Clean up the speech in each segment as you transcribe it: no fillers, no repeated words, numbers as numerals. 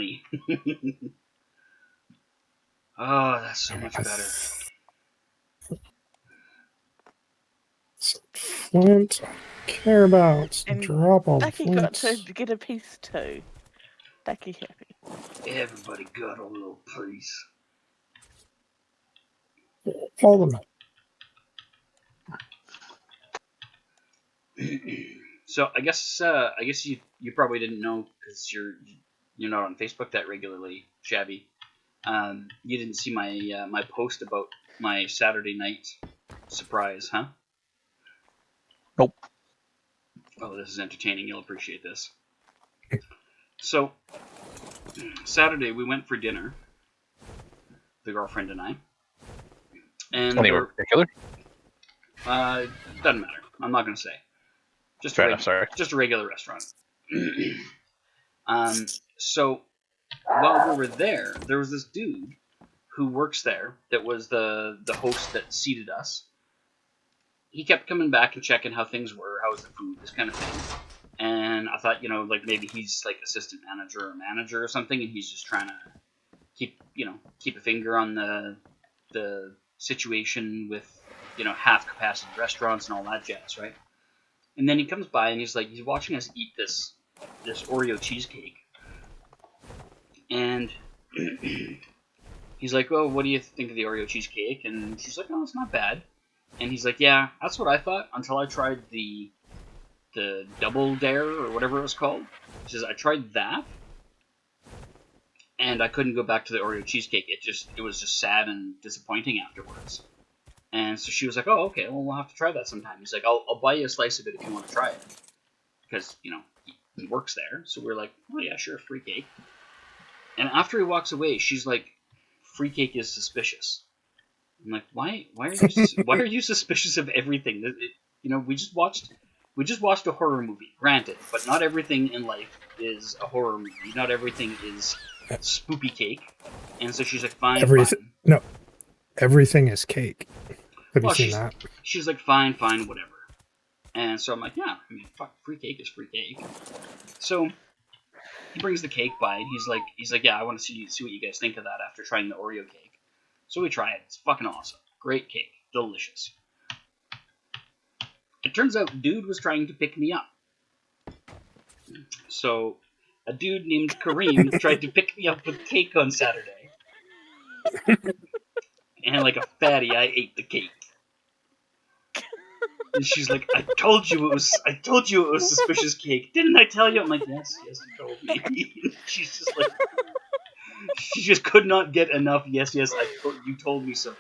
yummy. Oh, that's so much better. Flint, care about. And Drop all the Ducky got flints. to get a piece too. Ducky happy. Everybody got a little piece. All of them. So I guess you probably didn't know because you're not on Facebook that regularly, Chabby. You didn't see my my post about my Saturday night surprise, huh? Nope. Oh, this is entertaining. You'll appreciate this. So Saturday we went for dinner, the girlfriend and I. And Anywhere particular? Doesn't matter. I'm not gonna say. Just Fair enough, sorry. Just a regular restaurant. So while we were there was this dude who works there that was the host that seated us. He kept coming back and checking how things were, how was the food, this kind of thing. And I thought, like maybe he's like assistant manager or manager or something, and he's just trying to keep a finger on the situation with half capacity restaurants and all that jazz, right? And then he comes by and he's watching us eat this Oreo cheesecake, and he's like, "Well, what do you think of the Oreo cheesecake?" And she's like, "Oh, it's not bad." And he's like, "Yeah, that's what I thought until I tried the Double Dare or whatever it was called." He says, "I tried that, and I couldn't go back to the Oreo cheesecake. It was just sad and disappointing afterwards." And so she was like, "Oh, okay, well, we'll have to try that sometime." He's like, "I'll buy you a slice of it if you want to try it," because he works there. So we're like, "Oh yeah, sure, free cake." And after he walks away, she's like, "Free cake is suspicious." I'm like, why are you suspicious of everything? We just watched a horror movie, granted, but not everything in life is a horror movie. Not everything is spoopy cake. And so she's like, fine. No, everything is cake. Have you seen she's, that? She's like, fine, whatever. And so I'm like, yeah, I mean, fuck, free cake is free cake. So he brings the cake by, and he's like, yeah, I want to see what you guys think of that after trying the Oreo cake. So we try it. It's fucking awesome. Great cake. Delicious. It turns out dude was trying to pick me up. So a dude named Kareem tried to pick me up with cake on Saturday. And like a fatty, I ate the cake. And she's like, I told you it was suspicious cake. Didn't I tell you? I'm like, yes, you told me. She's just like, she just could not get enough. Yes, you told me so.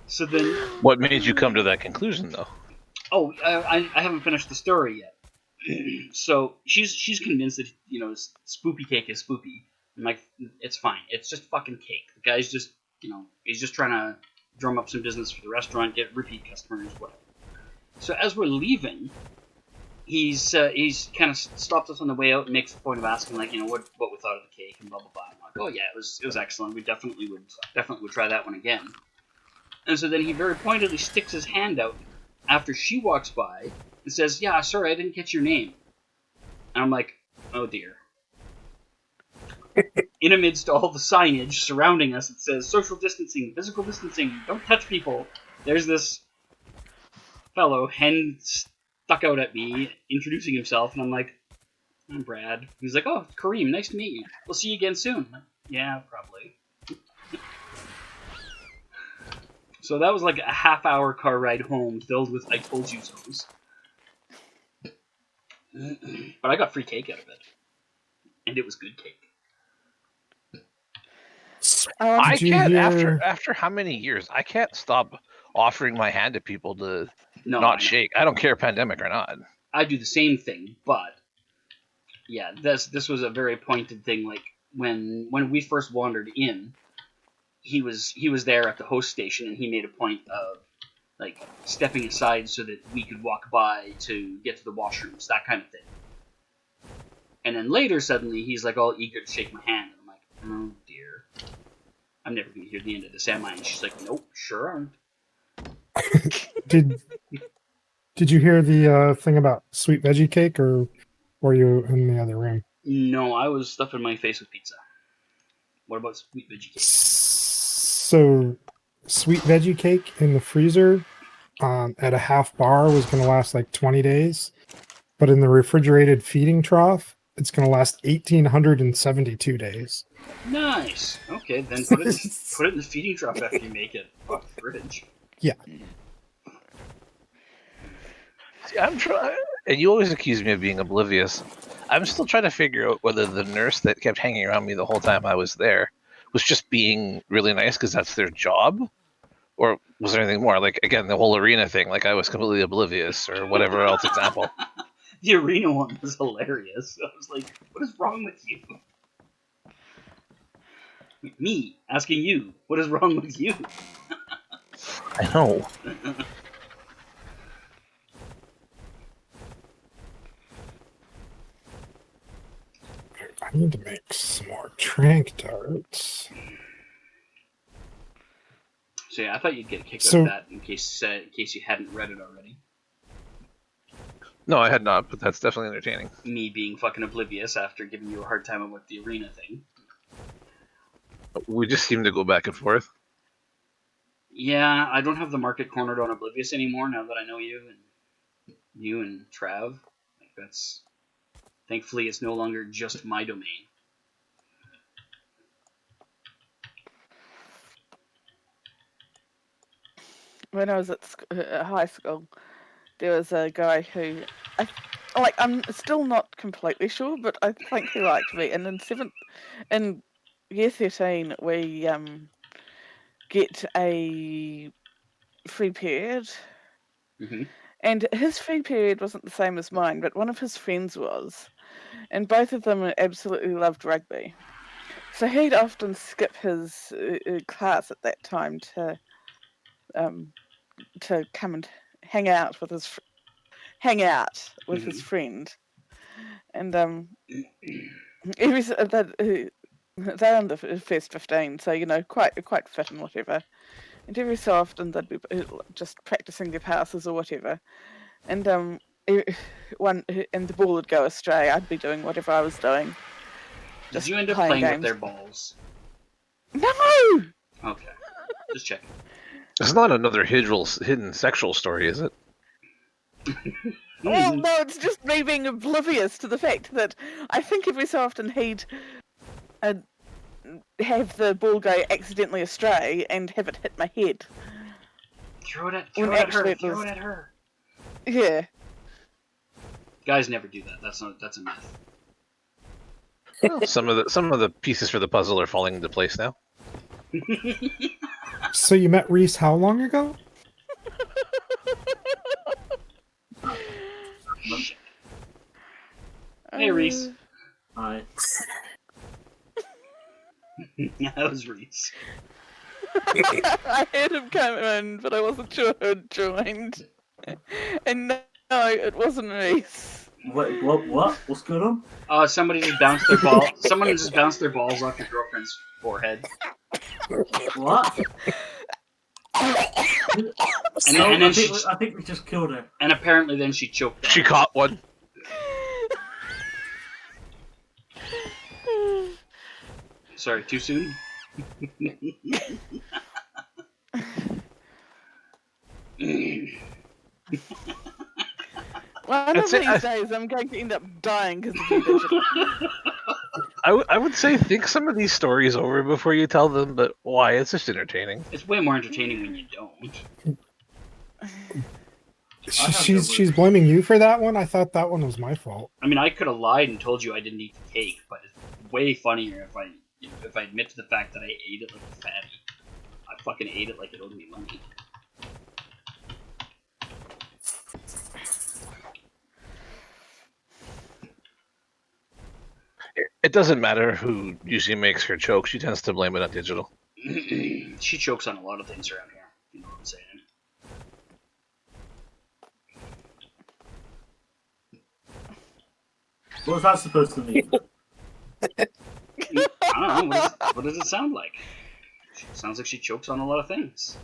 So then, what made you come to that conclusion, though? Oh, I haven't finished the story yet. So she's convinced that spoopy cake is spoopy. I'm like, it's fine. It's just fucking cake. The guy's just he's just trying to drum up some business for the restaurant, get repeat customers, whatever. So as we're leaving, he's kind of stopped us on the way out and makes the point of asking what we thought of the cake and blah blah blah. I'm like, oh yeah, it was excellent. We definitely would try that one again. And so then he very pointedly sticks his hand out after she walks by and says, "Yeah, sorry, I didn't catch your name." And I'm like, oh dear. In amidst all the signage surrounding us, it says social distancing, physical distancing, don't touch people. There's this fellow, hen stuck out at me, introducing himself, and I'm like, I'm Brad. He's like, oh, Kareem, nice to meet you. We'll see you again soon. I'm like, yeah, probably. So that was like a half-hour car ride home filled with I told you so's. But I got free cake out of it. And it was good cake. I can't, after how many years, I can't stop offering my hand to people to not shake. I don't care pandemic or not. I do the same thing, but yeah, this was a very pointed thing. Like when we first wandered in, he was there at the host station, and he made a point of like stepping aside so that we could walk by to get to the washrooms, that kind of thing. And then later, suddenly, he's like all eager to shake my hand, and I'm like, oh dear, I'm never going to hear the end of this, am I? And she's like, nope, sure aren't. Did you hear the thing about sweet veggie cake or Or you in the other room? No, I was stuffing my face with pizza. What about sweet veggie cake? So, sweet veggie cake in the freezer at a half bar was going to last like 20 days. But in the refrigerated feeding trough, it's going to last 1,872 days. Nice. Okay, then put it in the feeding trough after you make it. Fuck the fridge. Yeah. See, I'm trying, and you always accuse me of being oblivious. I'm still trying to figure out whether the nurse that kept hanging around me the whole time I was there was just being really nice because that's their job, or was there anything more? Like, again, the whole arena thing, like I was completely oblivious, or whatever else example. The arena one was hilarious. I was like, what is wrong with you? Me asking you, what is wrong with you? I know. I need to make some more trank darts. So yeah, I thought you'd get a kick out of that in case you hadn't read it already. No, I had not, but that's definitely entertaining. Me being fucking oblivious after giving you a hard time about the arena thing. We just seem to go back and forth. Yeah, I don't have the market cornered on oblivious anymore now that I know you and Trav. Like that's thankfully it's no longer just my domain. When I was at high school, there was a guy who, I'm still not completely sure, but I think he liked me. And in year 13, we get a free period, and his free period wasn't the same as mine, but one of his friends was, and both of them absolutely loved rugby. So he'd often skip his class at that time to come and hang out with his friend, and they're on the first 15, so quite fit and whatever. And every so often they'd be just practicing their passes or whatever, and and the ball would go astray. I'd be doing whatever I was doing. Did you end up playing with their balls? No. Okay, just checking. It's not another hidden sexual story, is it? Well, no, it's just me being oblivious to the fact that I think every so often he'd have the ball go accidentally astray and have it hit my head. Throw it at her. Yeah. Guys never do that. That's a myth. Well, some of the pieces for the puzzle are falling into place now. So you met Reece how long ago? Hey, Reece. Hi. Yeah, that was Reece. I heard him come in, but I wasn't sure who had joined. And no, it wasn't Reece. Wait, what? What's going Someone on? just bounced their ball. Someone just bounced their balls off your girlfriend's forehead. What? And then I think we just killed her. And apparently then she choked on She it. caught one. Sorry, too soon? One of these days I'm going to end up dying because of you digital. I would say think some of these stories over before you tell them, but why? It's just entertaining. It's way more entertaining when you don't. She's blaming you for that one? I thought that one was my fault. I mean, I could have lied and told you I didn't eat the cake, but it's way funnier if I admit to the fact that I ate it like a fatty. I fucking ate it like it owed me money. It doesn't matter who usually makes her choke. She tends to blame it on digital. She chokes on a lot of things around here. You know what I'm saying? What was that supposed to mean? I don't know. What does it sound like? Sounds like she chokes on a lot of things.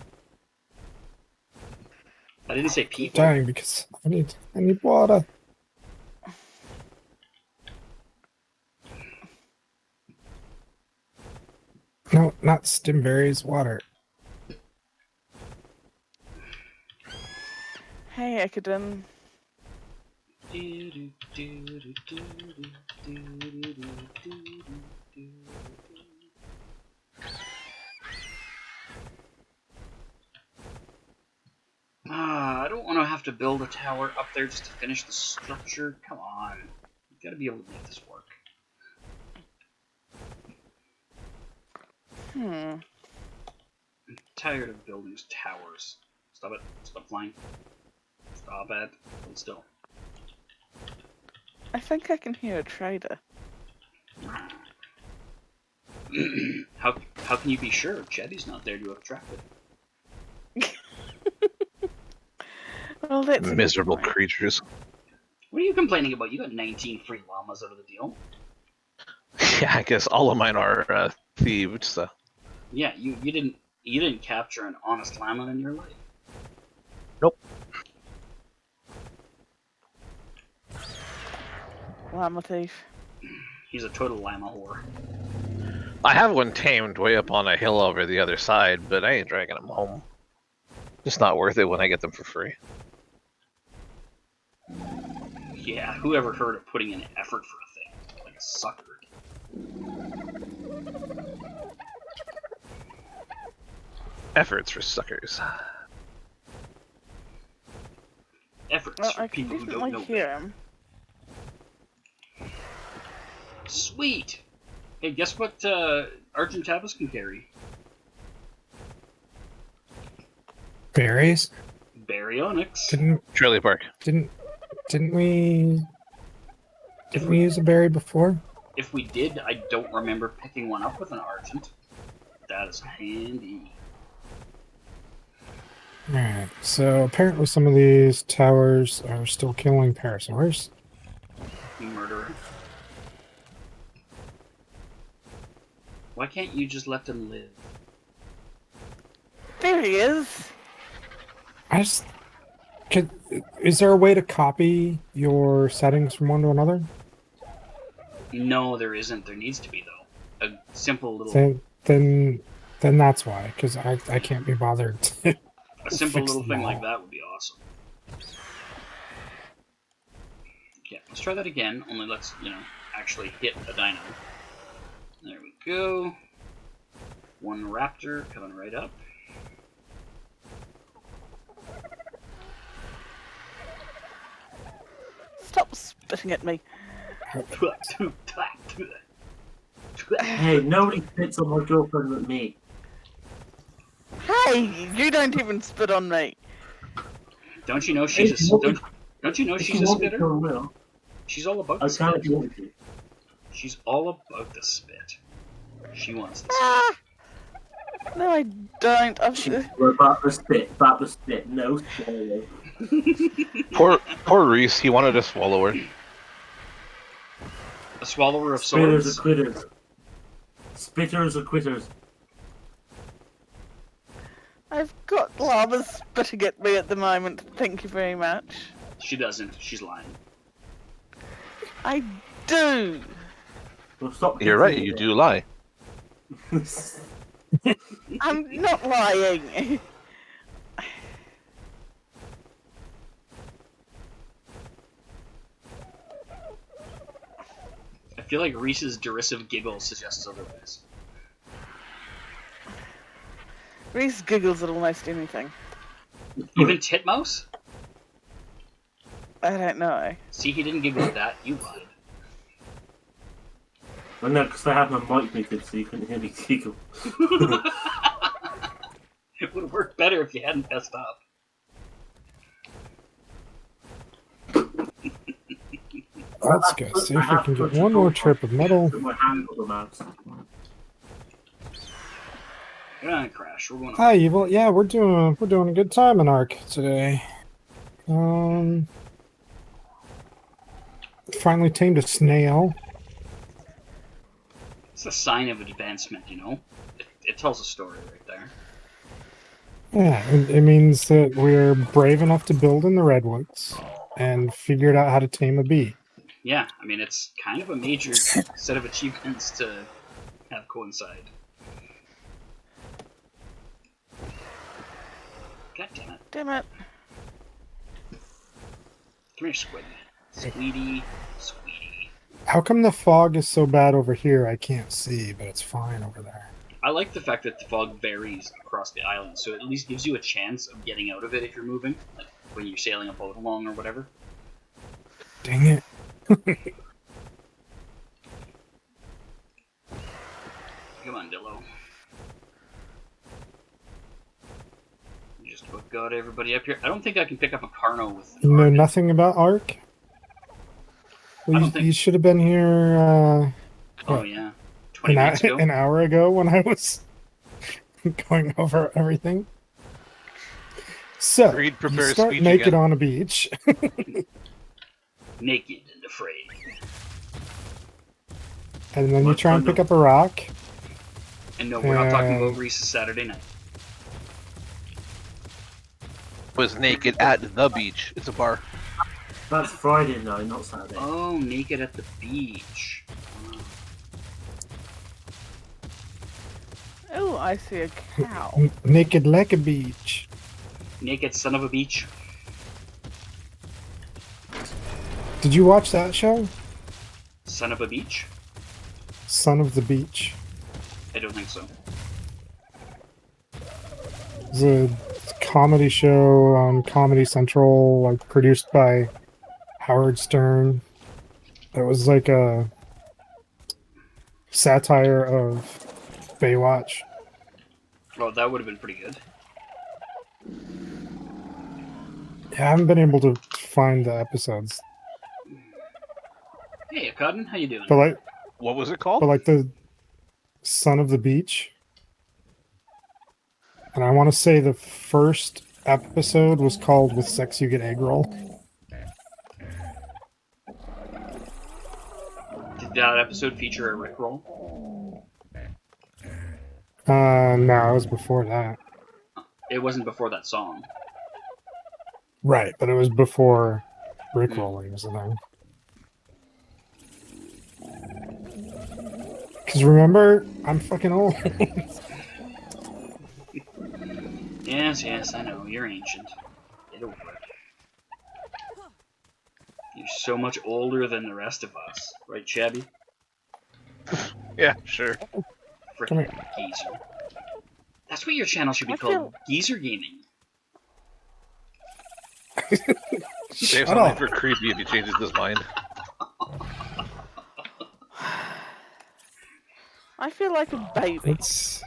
I didn't say people. I'm dying because I need water. No, not stimberries, water. Hey, Ekadin. I don't want to have to build a tower up there just to finish the structure. Come on. You gotta be able to make this work. I'm tired of building towers. Stop it. Stop flying. Stop it. Hold still. I think I can hear a trader. How can you be sure? Chabby's not there to attract it. Well, that's a good Miserable point. creatures. What are you complaining about? You got 19 free llamas out of the deal. Yeah, I guess all of mine are thieves. So. Yeah, you didn't capture an honest llama in your life. Nope. Llama thief. He's a total llama whore. I have one tamed way up on a hill over the other side, but I ain't dragging them home. It's not worth it when I get them for free. Yeah, whoever heard of putting in effort for a thing? Like a sucker. Efforts for suckers. Efforts Well, for I can people who don't definitely know hear better. him. Sweet! Hey, guess what Argent Tapas can carry? Berries? Baryonyx. Shirley Park. Didn't we use a berry before? If we did, I don't remember picking one up with an Argent. That is handy. Alright, so apparently some of these towers are still killing parasaurs. You murderer. Why can't you just let them live? There he is. Is there a way to copy your settings from one to another? No, there isn't. There needs to be, though. A simple little... Then that's why, because I can't be bothered to A simple fix little them thing all. like that would be awesome. Okay, let's try that again, only let's, actually hit a dino. There we go. One raptor coming right up. Stop spitting at me. Hey, nobody spits on my girlfriend but me. Hey, you don't even spit on me. Don't you know she's a don't you know If she's you a want me spitter? to, I will. She's all about I the can if spit. you want me to. She's all about the spit. She wants the spit. Ah! No, I don't. We're about the spit, no swallow. Poor Reece, he wanted to swallow her. A swallower of Spitters swords. are quitters. Spitters are quitters. I've got llamas spitting at me at the moment. Thank you very much. She doesn't. She's lying. I do. Well, stop You're right, hitting you me do lie. then. I'm not lying. I feel like Reese's derisive giggle suggests otherwise. Reese giggles at almost anything. Even Titmouse? I don't know. See, he didn't giggle at that. You lied. I know, because I have my mic muted so you couldn't hear me giggle. It would have worked better if you hadn't messed up. Let's go see if we can get one more trip of metal. Put my hand on the mouse. Get on, Crash. We're going on. Hi, Evil. Yeah, we're doing a good time in ARK today. Finally tamed a snail. It's a sign of advancement, you know? It tells a story right there. Yeah, it means that we're brave enough to build in the redwoods and figured out how to tame a bee. Yeah, I mean, it's kind of a major set of achievements to have coincide. God damn it. Damn it. Come here, Squid. Sweetie. Sweetie. How come the fog is so bad over here? I can't see, but it's fine over there. I like the fact that the fog varies across the island, so it at least gives you a chance of getting out of it if you're moving, like when you're sailing a boat along or whatever. Dang it. Come on, Dillo. You just about got everybody up here. I don't think I can pick up a Carno with... You know nothing about ARK? Well, I you, don't think- you should have been here Oh, yeah. 20 minutes ago? an hour ago when I was going over everything. So, Reed you prepares start speech naked again. on a beach. Naked and afraid. And then you What try and kind pick of- up a rock. And no, we're not talking about Reese's Saturday night. Was naked at the beach. It's a bar. That's Friday now, not Saturday. Oh, naked at the beach. Oh. Oh, I see a cow. Naked like a beach. Naked son of a beach. Did you watch that show? Son of a beach? Son of the Beach. I don't think so. It's a comedy show on Comedy Central, like produced by Howard Stern. It was like a satire of Baywatch. Well, that would have been pretty good. Yeah, I haven't been able to find the episodes, Hey, Cotton, how you doing? but What was it called? the Son of the Beach. And I want to say the first episode was called "With Sex You Get Egg Roll." Did that episode feature a Rickroll? No, it was before that. It wasn't before that song. Right, but it was before Rickrolling was a thing. Because remember, I'm fucking old. Yes, I know. You're ancient. Get over it. You're so much older than the rest of us. Right, Chabby? Yeah, sure. Come Frickin' geezer. That's what your channel should be I called. feel- Geezer Gaming. Save Shut something up. for creepy if he changes his mind. I feel like a baby. It's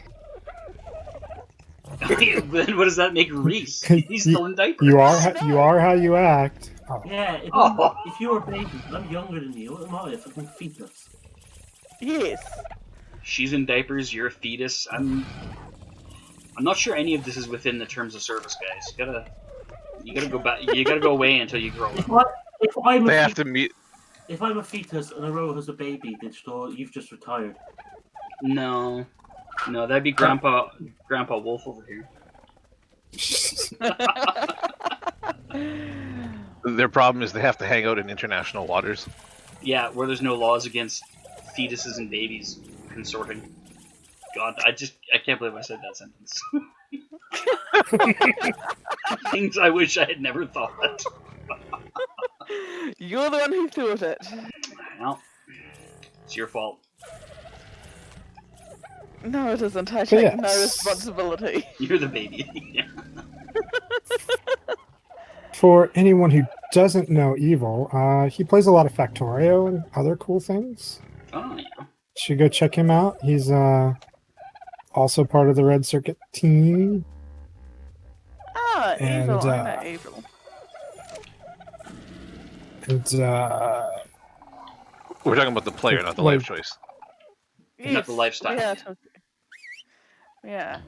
Then what does that make Reese? He's still in diapers. you are how you act. Oh, Yeah, Oh. if you're a baby, I'm younger than you. What am I? A fucking fetus. Yes. She's in diapers. You're a fetus. I'm not sure any of this is within the terms of service, guys. You gotta go back. You gotta go away until you grow up. If I'm They a have to meet. if I'm a fetus and Aroha has a baby, digital, you've just retired. No, that'd be Grandpa Wolf over here. Their problem is they have to hang out in international waters. Yeah, where there's no laws against fetuses and babies consorting. God, I can't believe I said that sentence. Things I wish I had never thought. You're the one who thought it. Well, it's your fault. No, it isn't. I take no yes. responsibility. You're the baby. Yeah. For anyone who doesn't know Evil, he plays a lot of Factorio and other cool things. Oh, yeah. Should go check him out. He's also part of the Red Circuit team. Ah, And, evil. I know evil. And We're talking about the player, not the Like- life choice. Not the lifestyle. Yeah. Yeah.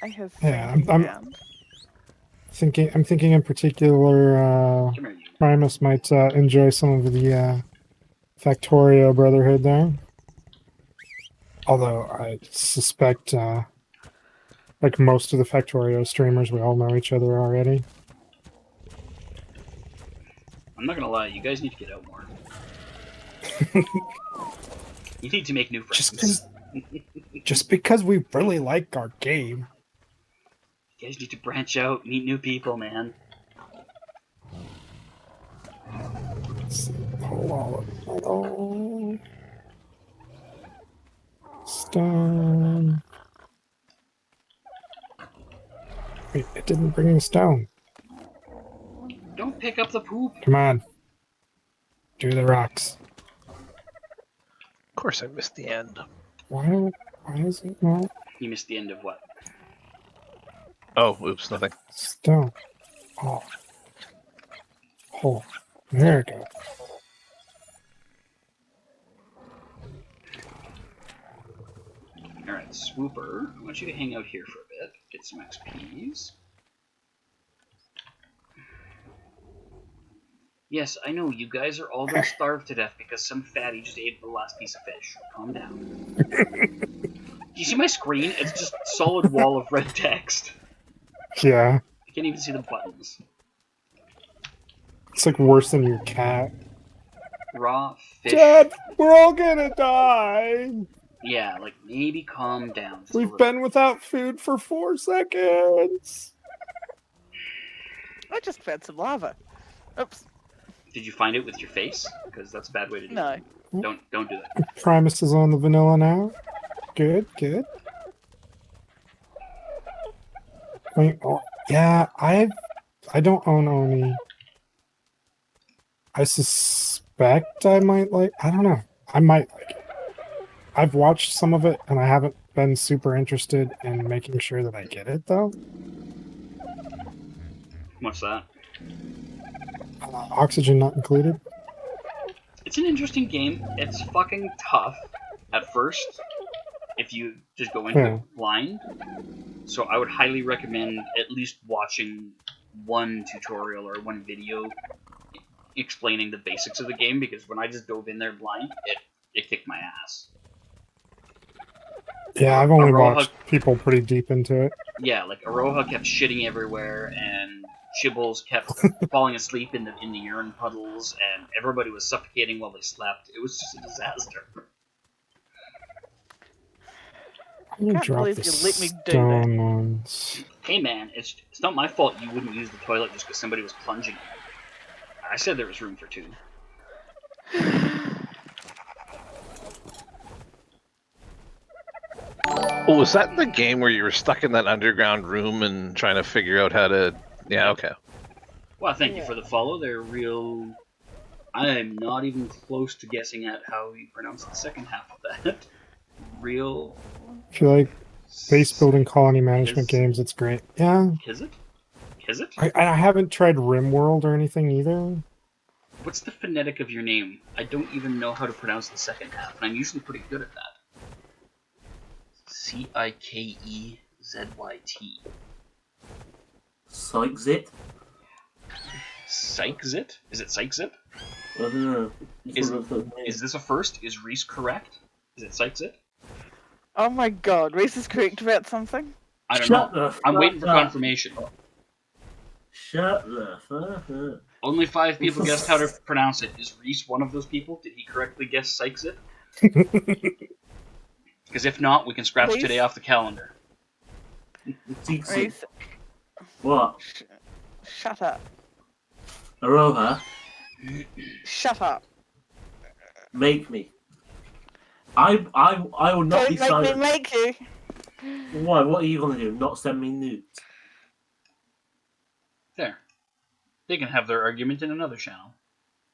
I have Yeah, seen him I'm- around. I'm thinking in particular, Come here, you. Primus might enjoy some of the Factorio Brotherhood there. Although I suspect, like most of the Factorio streamers, we all know each other already. I'm not gonna lie, you guys need to get out more. You need to make new friends. Just because we really like our game. You guys need to branch out, meet new people, man. Hello. Stone. Wait, it didn't bring the stone. Don't pick up the poop. Come on. Do the rocks. Of course, I missed the end. Why is it not You missed the end of what? Oh, oops, nothing. stone? Oh. Oh. There it goes. Alright, Swooper, I want you to hang out here for a bit. Get some XPs. Yes, I know, you guys are all gonna starve to death because some fatty just ate the last piece of fish. Calm down. Do you see my screen? It's just a solid wall of red text. Yeah. I can't even see the buttons. It's like worse than your cat. Raw fish. Dad, we're all gonna die. Yeah, like, maybe calm down. Just a We've little. been without food for 4 seconds. I just found some lava. Oops. Did you find it with your face? Because that's a bad way to do No. it. Don't do that. Primus is on the vanilla now. Good, good. Wait, oh, yeah, I don't own Oni. I suspect I might like. I don't know. I might like it. I've watched some of it, and I haven't been super interested in making sure that I get it though. What's that? Oxygen not included. It's an interesting game. It's fucking tough at first if you just go into Yeah. it blind. So I would highly recommend at least watching one tutorial or one video explaining the basics of the game, because when I just dove in there blind, it kicked my ass. Yeah, I've only Aroha- watched people pretty deep into it. Yeah, like Aroha kept shitting everywhere, and Chibbles kept falling asleep in the urine puddles, and everybody was suffocating while they slept. It was just a disaster. I'm gonna Can't drop believe the you let me do stone ones. Hey man, it's not my fault you wouldn't use the toilet just because somebody was plunging in. I said there was room for two. Oh, was that the game where you were stuck in that underground room and trying to figure out how to... Yeah, okay. Well, thank you for the follow. They're real. I am not even close to guessing at how you pronounce the second half of that. Real. If you like base building colony management Kiz- games, it's great. Yeah, Kizit? Kizit? I haven't tried RimWorld or anything either. What's the phonetic of your name? I don't even know how to pronounce the second half, and I'm usually pretty good at that. Cikezyt. Psychzit? Psychzit? Is it Psychzit? I don't know. Is this a first? Is Reece correct? Is it Psychzit? Oh my god, Reece is correct about something? I don't Shut know. the I'm waiting for fuck up. confirmation. Shut the fuck up. Only 5 people guessed how to pronounce it. Is Reece one of those people? Did he correctly guess Psychzit? Because if not, we can scratch Reece? today off the calendar. Tsitsi. Reece, What? shut up. Aroha? Shut up. Make me. I will not be Don't make silent. me make you. Why? What are you gonna do? Not send me nudes? There. They can have their argument in another channel.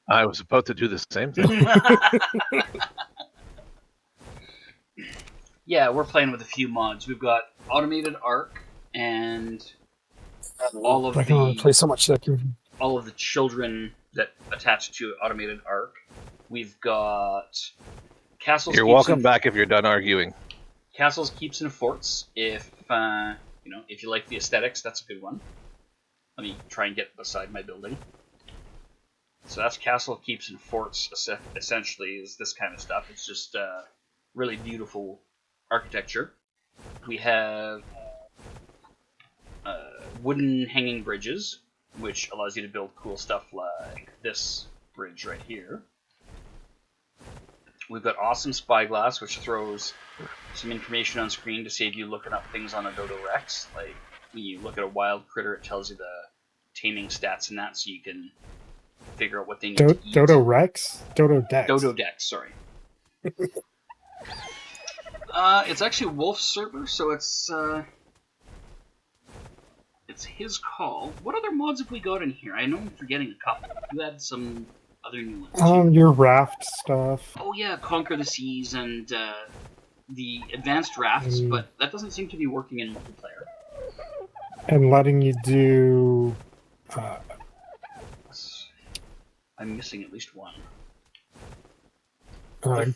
I was about to do the same thing. Yeah, we're playing with a few mods. We've got automated ARK and all of I can only the play so much that can. all of the children that attach to automated ARK. We've got castles. You're keeps, welcome and, back if you're done arguing. Castles, keeps, and forts. If if you like the aesthetics, that's a good one. Let me try and get beside my building. So that's castle, keeps, and forts. Essentially, is this kind of stuff. It's just really beautiful architecture. We have wooden hanging bridges, which allows you to build cool stuff like this bridge right here. We've got awesome spyglass, which throws some information on screen to save you looking up things on a Dodo Rex, like when you look at a wild critter, it tells you the taming stats and that, so you can figure out what they need to eat. Dodo Rex? Dodo Dex. Dodo Dex, sorry. It's actually Wolf's server, so it's his call. What other mods have we got in here? I know I'm forgetting a couple. You had some other new ones. Your raft stuff. Oh yeah, Conquer the Seas and the advanced rafts, but that doesn't seem to be working in multiplayer. And letting you do... I'm missing at least one.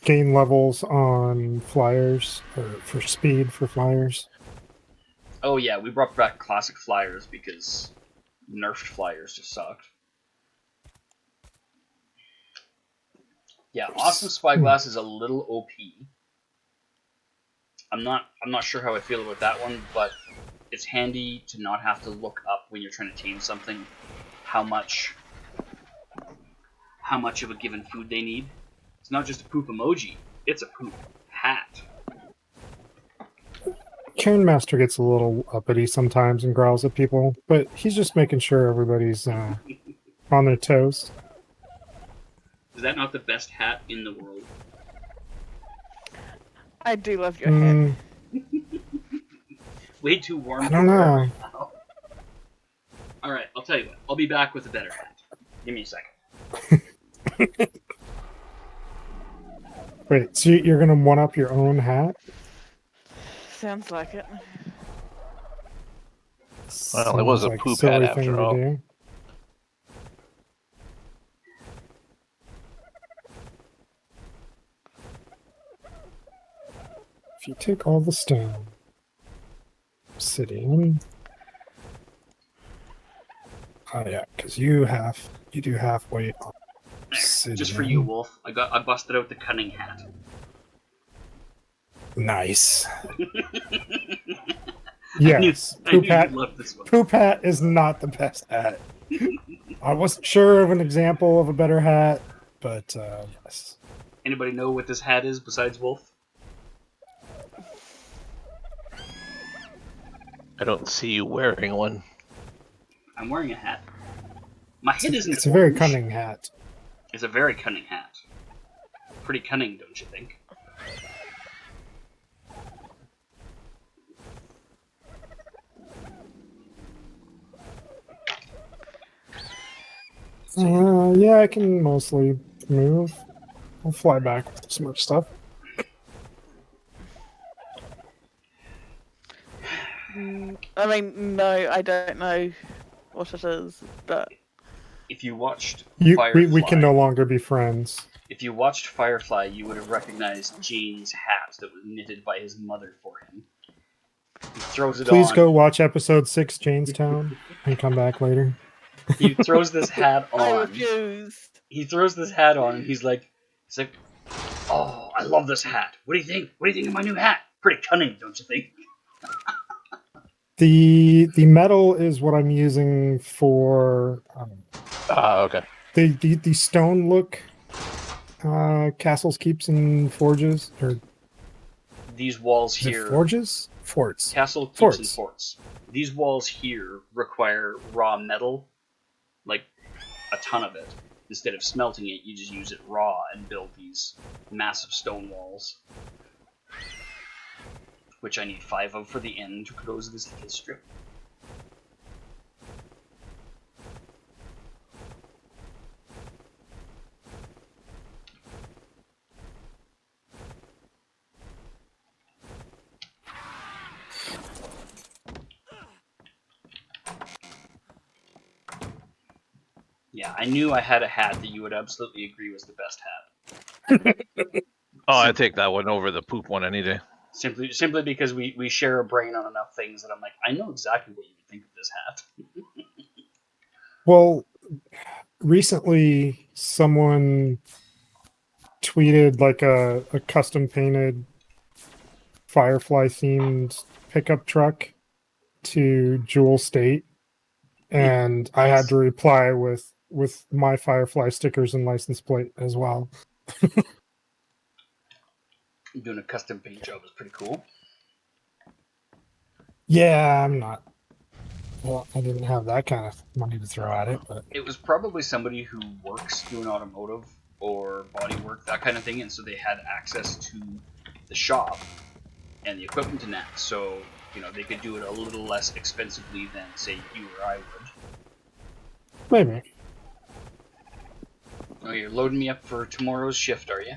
gain levels on flyers, or for speed for flyers. Oh yeah, we brought back classic flyers because nerfed flyers just sucked. Yeah, Awesome Spyglass is a little OP. I'm not sure how I feel about that one, but it's handy to not have to look up when you're trying to tame something how much of a given food they need. It's not just a poop emoji, it's a poop hat. Cairn Master gets a little uppity sometimes and growls at people, but he's just making sure everybody's on their toes. Is that not the best hat in the world? I do love your hat. Way too warm. I don't know. Right now. All right, I'll tell you what. I'll be back with a better hat. Give me a second. Wait, so you're gonna one up your own hat? Sounds like it. Well, it was a Sounds poop silly hat thing after to all. do. If you take all the stone, obsidian. Oh yeah, because you do halfway on obsidian. Just for you, Wolf. I busted out the cunning hat. Nice. I knew Yes, poop hat. you'd love this one. Poop hat is not the best hat. I wasn't sure of an example of a better hat, but yes. Anybody know what this hat is besides Wolf? I don't see you wearing one. I'm wearing a hat. My head isn't It's a very orange. cunning hat. It's a very cunning hat. Pretty cunning, don't you think? Yeah, I can mostly move. I'll fly back with some more stuff. I mean, no, I don't know what it is, but If you watched We Firefly, can no longer be friends. if you watched Firefly, you would have recognized Jane's hat that was knitted by his mother for him. He throws it Please on. go watch episode 6, Janestown, and come back later. He throws this hat I on. refused. He throws this hat on, and he's like, "Oh, I love this hat. What do you think? What do you think of my new hat? Pretty cunning, don't you think?" The metal is what I'm using for Okay. the stone look castles, keeps, and forges, or These walls is it here, forges? Forts. castle keeps Forts. and forts. These walls here require raw metal, like a ton of it. Instead of smelting it, you just use it raw and build these massive stone walls, which I need 5 of for the end to close this little strip. Yeah, I knew I had a hat that you would absolutely agree was the best hat. Oh, I take that one over the poop one any day. Simply because we share a brain on enough things that I'm like, I know exactly what you would think of this hat. Well, recently someone tweeted like a custom painted Firefly themed pickup truck to Jewel State, and I had to reply with my Firefly stickers and license plate as well. Doing a custom paint job is pretty cool. Yeah, I'm not Well, I didn't have that kind of money to throw at it, but It was probably somebody who works doing automotive or body work, that kind of thing, and so they had access to the shop and the equipment and that, so they could do it a little less expensively than, say, you or I would. maybe. Oh, you're loading me up for tomorrow's shift, are you?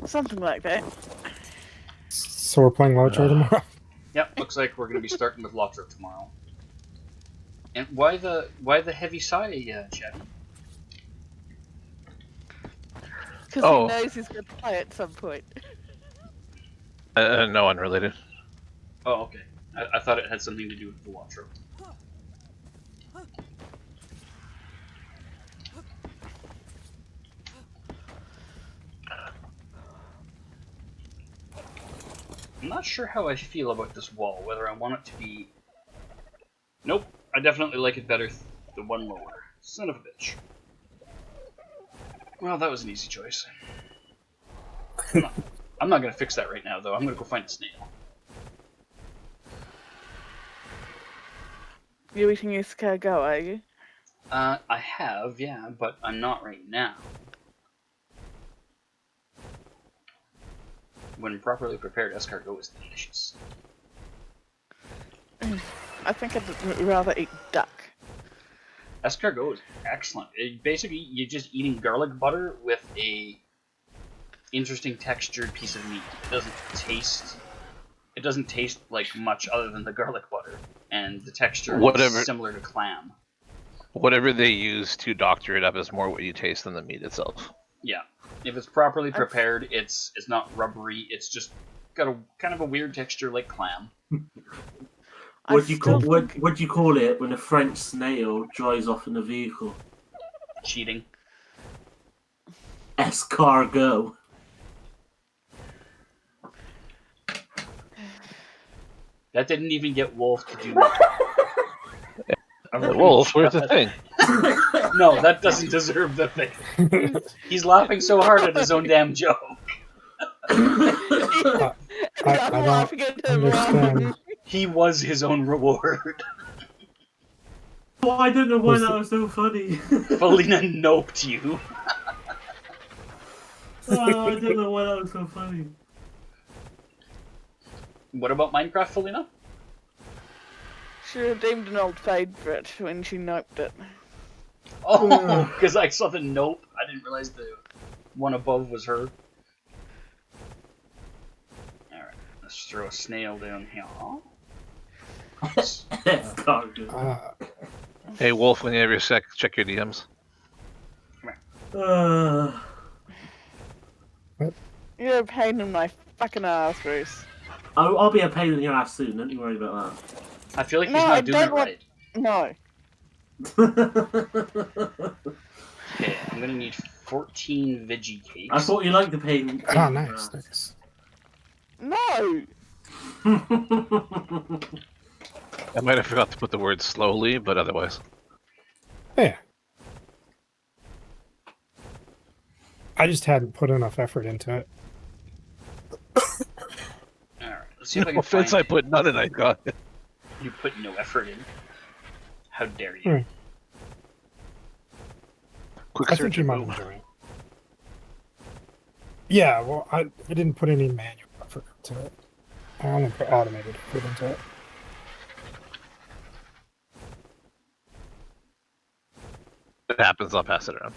Something like that. So we're playing Lotro tomorrow. Yep, looks like we're going to be starting with Lotro tomorrow. And why the heavy sigh, Chabby? Because Oh. he knows he's going to play at some point. No, unrelated. Oh, okay. I thought it had something to do with the Lotro. I'm not sure how I feel about this wall, whether I want it to be... Nope, I definitely like it better the one lower. Son of a bitch. Well, that was an easy choice. I'm not going to fix that right now, though. I'm going to go find a snail. You're eating escargot, are you? I have, yeah, but I'm not right now. When properly prepared, escargot is delicious. I think I'd rather eat duck. Escargot is excellent. Basically, you're just eating garlic butter with a interesting textured piece of meat. It doesn't taste like much other than the garlic butter, and the texture is similar to clam. Whatever they use to doctor it up is more what you taste than the meat itself. Yeah, if it's properly prepared, it's not rubbery. It's just got a kind of a weird texture like clam. What do you call it when a French snail drives off in a vehicle? Cheating. Escargot. That didn't even get Wolf to do that. Wolf, where's the thing? No, that doesn't deserve the thing. He's laughing so hard at his own damn joke. I don't understand. He was his own reward. Oh, I don't know why that was so funny. Felina noped you. Oh, I don't know why that was so funny. What about Minecraft, Felina? She redeemed an old favourite when she noped it. Oh, because I saw the nope. I didn't realize the one above was her. Alright, let's throw a snail down here. Hey, Wolf, when you have your sec, check your DMs. You're a pain in my fucking ass, Reece. I'll be a pain in your ass soon, don't you worry about that. I feel like he's not doing it right. No. Okay, I'm gonna need 14 veggie cakes. I thought you liked the pain. Oh, nice. Thanks. No! I might have forgot to put the word slowly, but otherwise. Yeah. I just hadn't put enough effort into it. Alright, let's see if I No can find... offense, I put none and I got it. You put no effort in. How dare you? Hmm. Quick I search think you and might boom. enjoy it. Yeah, well, I didn't put any manual effort into it. I only put automated effort into it. If it happens, I'll pass it around.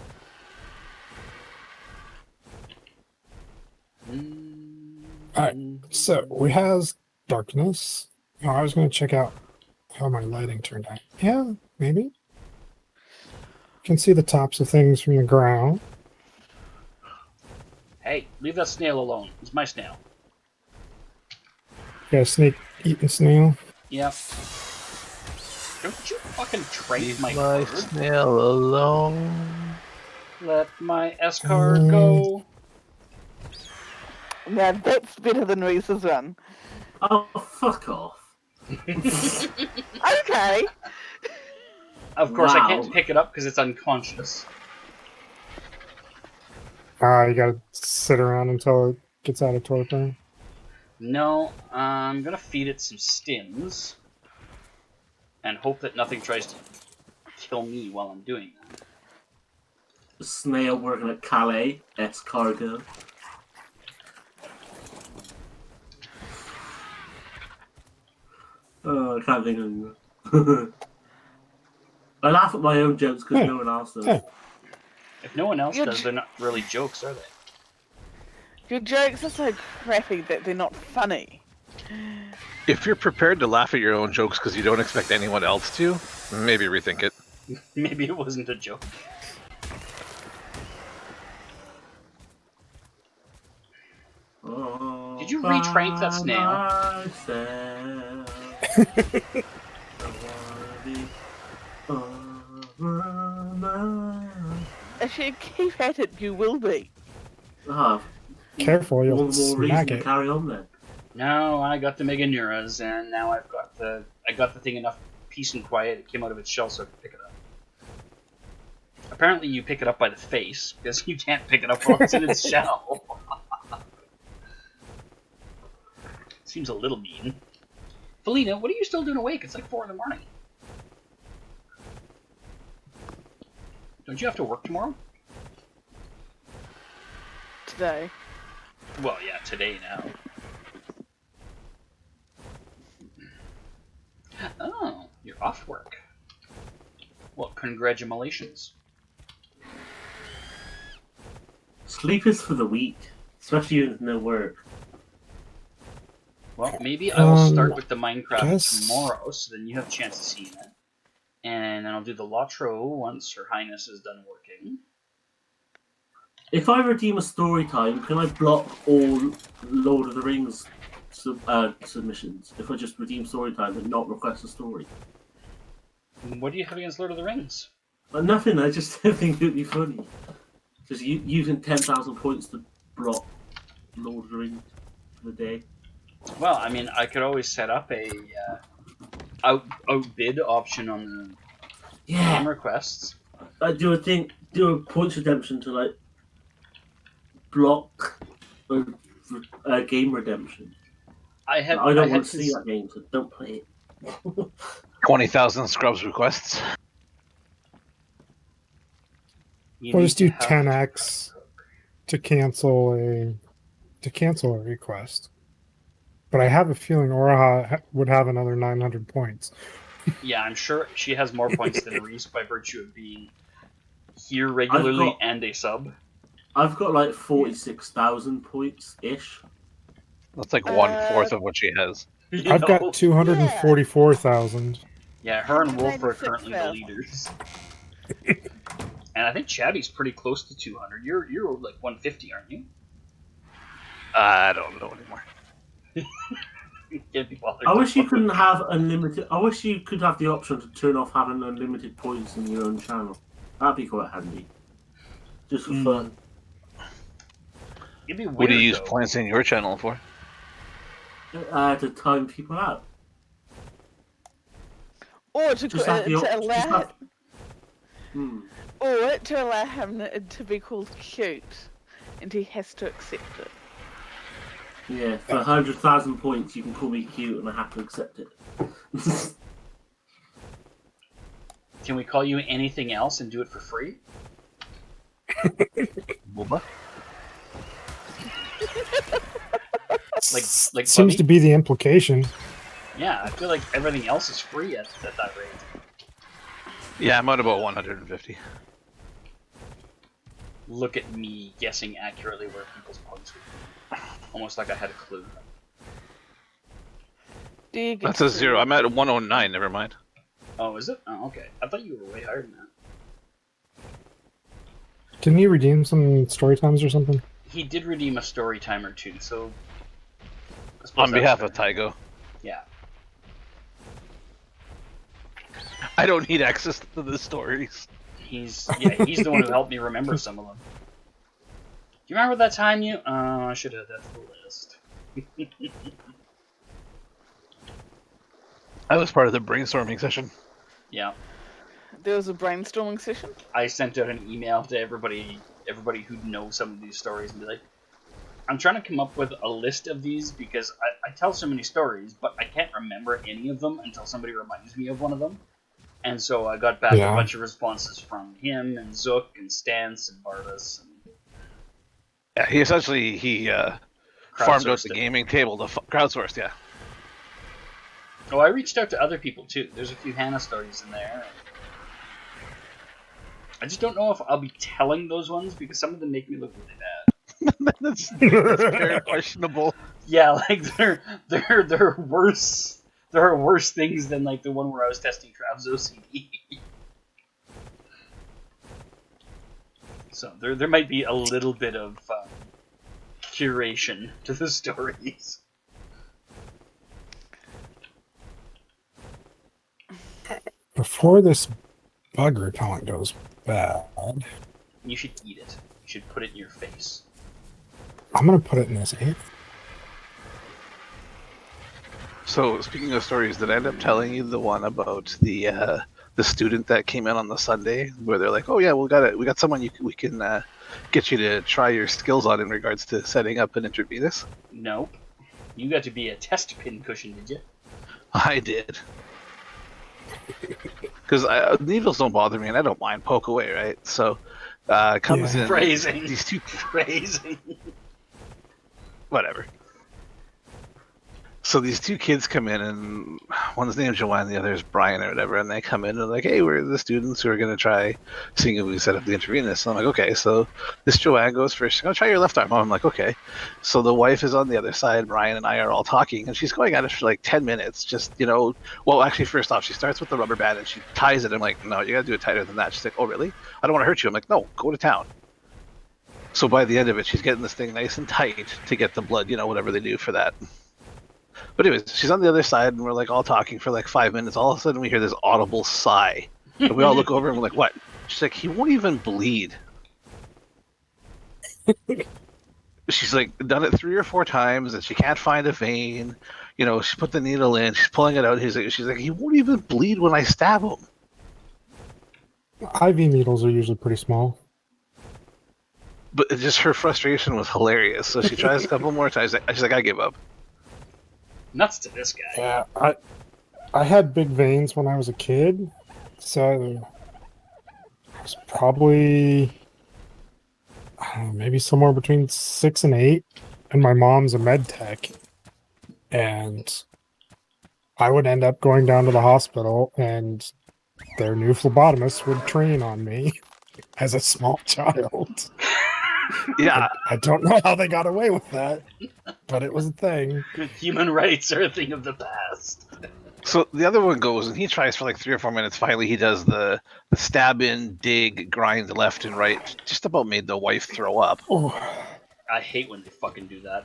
Alright, so we have darkness. Oh, I was going to check out how my lighting turned out. Yeah, maybe. You can see the tops of things from the ground. Hey, leave that snail alone. It's my snail. Yeah, snake eating snail. Yep. Don't you fucking trade Leave my my bird. snail alone. Let my escar go. Now that's better than Reese's one. Oh, fuck off. Okay. Of course, I Wow. can't pick it up because it's unconscious. You gotta sit around until it gets out of torpor. No, I'm gonna feed it some stims. and hope that nothing tries to kill me while I'm doing that. A snail working at Calais, cargo. Oh, I can't think of I laugh at my own jokes because no one else does. If no one else does, they're not really jokes, are they? Your jokes are so crappy that they're not funny. If you're prepared to laugh at your own jokes because you don't expect anyone else to, maybe rethink it. Maybe it wasn't a joke. Oh, did you retrain that snail? If you keep at it, you will be. Careful, you'll One more smack reason to it. carry on then. No, I got the Meganuras, and now I got the thing enough peace and quiet. It came out of its shell, so I could pick it up. Apparently, you pick it up by the face because you can't pick it up while it's in its shell. Seems a little mean. Felina, what are you still doing awake? It's like 4 in the morning. Don't you have to work tomorrow? Today. Well, yeah, today now. Oh, you're off work. Well, congratulations. Sleep is for the weak, especially with no work. Well, maybe I will start with the Minecraft tomorrow, so then you have a chance of seeing it. And then I'll do the Lotro once Her Highness is done working. If I redeem a story time, can I block all Lord of the Rings submissions? If I just redeem story time and not request a story? What do you have against Lord of the Rings? Nothing, I just think it would be funny. Just using 10,000 points to block Lord of the Rings for the day. Well, I mean, I could always set up a outbid option on the game requests. Do a points redemption to like block a game redemption. I don't want to see that game, so don't play it. 20,000 Scrubs requests. We'll just do 10x to cancel a request. But I have a feeling Aroha would have another 900 points. Yeah, I'm sure she has more points than Reece by virtue of being here regularly and a sub. I've got like 46,000 points-ish. That's like 1/4 of what she has. I've got 244,000. Yeah, her and Wolf are currently the leaders. And I think Chabby's pretty close to 200. You're like 150, aren't you? I don't know anymore. I wish you couldn't have unlimited. I wish you could have the option to turn off having unlimited points in your own channel. That'd be quite handy. Just for fun. It'd be weird, what do you use points in your channel for? To time people out. Or to allow him to be called cute, and he has to accept it. Yeah, for 100,000 points, you can call me cute, and I have to accept it. Can we call you anything else and do it for free? Booba? like seems to be the implication. Yeah, I feel like everything else is free at that rate. Yeah, I'm at about 150. Look at me guessing accurately where people's points would be. Almost like I had a clue. That's a 0. I'm at 109, never mind. Oh, is it? Oh, okay. I thought you were way higher than that. Didn't he redeem some story times or something? He did redeem a story time or two, so... On behalf of Tygo. Yeah. I don't need access to the stories. He's the one who helped me remember some of them. Do you remember that time you... I should have that full list. I was part of the brainstorming session. Yeah. There was a brainstorming session? I sent out an email to everybody who knows some of these stories and be like, I'm trying to come up with a list of these because I I tell so many stories, but I can't remember any of them until somebody reminds me of one of them. And so I got back a bunch of responses from him and Zook and Stance and Bardus. And Yeah, he essentially farmed out the it. gaming table to crowdsourced. Yeah. Oh, I reached out to other people too. There's a few Hannah stories in there. I just don't know if I'll be telling those ones because some of them make me look really bad. that's very questionable. Yeah, like they're worse. There are worse things than like the one where I was testing Trav's OCD. So there might be a little bit of curation to the stories. Before this bug repellent goes bad, You should eat it. You should put it in your face. I'm gonna put it in this ant. So speaking of stories, did I end up telling you the one about the student that came in on the Sunday where they're like, "Oh yeah, we got someone we can get you to try your skills on in regards to setting up an intravenous." Nope. You got to be a test pin cushion, did you? I did. Because needles don't bother me, and I don't mind poke away, right? So comes in Phrasing. these two Phrasing. whatever. So these two kids come in, and one's named Joanne, the other is Brian or whatever, and they come in and they're like, "Hey, we're the students who are going to try seeing if we set up the intravenous." And I'm like, "Okay." So this Joanne goes first. She's going to try your left arm. I'm like, "Okay." So the wife is on the other side. Brian and I are all talking, and she's going at it for like 10 minutes. Just, well, actually, first off, she starts with the rubber band and she ties it. I'm like, "No, you got to do it tighter than that." She's like, "Oh, really? I don't want to hurt you." I'm like, "No, go to town." So by the end of it, she's getting this thing nice and tight to get the blood, whatever they do for that. But anyways, she's on the other side, and we're like all talking for like 5 minutes. All of a sudden, we hear this audible sigh, and we all look over and we're like, "What?" She's like, "He won't even bleed." She's like done it 3 or 4 times, and she can't find a vein. She put the needle in, she's pulling it out. She's like, "He won't even bleed when I stab him." IV needles are usually pretty small. But just her frustration was hilarious. So she tries a couple more times. She's like, "I give up." Nuts to this guy. Yeah, I had big veins when I was a kid, so I was probably, I don't know, maybe somewhere between 6 and 8, and my mom's a med tech, and I would end up going down to the hospital, and their new phlebotomist would train on me as a small child. Yeah. I don't know how they got away with that, but it was a thing. Human rights are a thing of the past. So the other one goes, and he tries for like 3 or 4 minutes. Finally, he does the stab in, dig, grind left and right. Just about made the wife throw up. Oh. I hate when they fucking do that.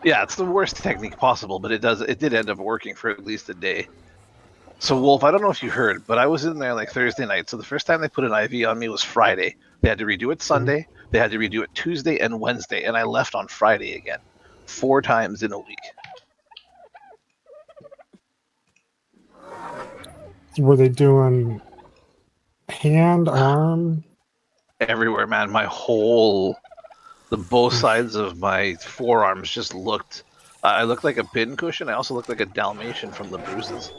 Yeah, it's the worst technique possible, but it did end up working for at least a day. So Wolf, I don't know if you heard, but I was in there like Thursday night. So the first time they put an IV on me was Friday. They had to redo it Sunday. They had to redo it Tuesday and Wednesday, and I left on Friday again. 4 times in a week. Were they doing hand, arm? Everywhere, man. Both sides of my forearms just looked. I looked like a pin cushion. I also looked like a Dalmatian from the bruises.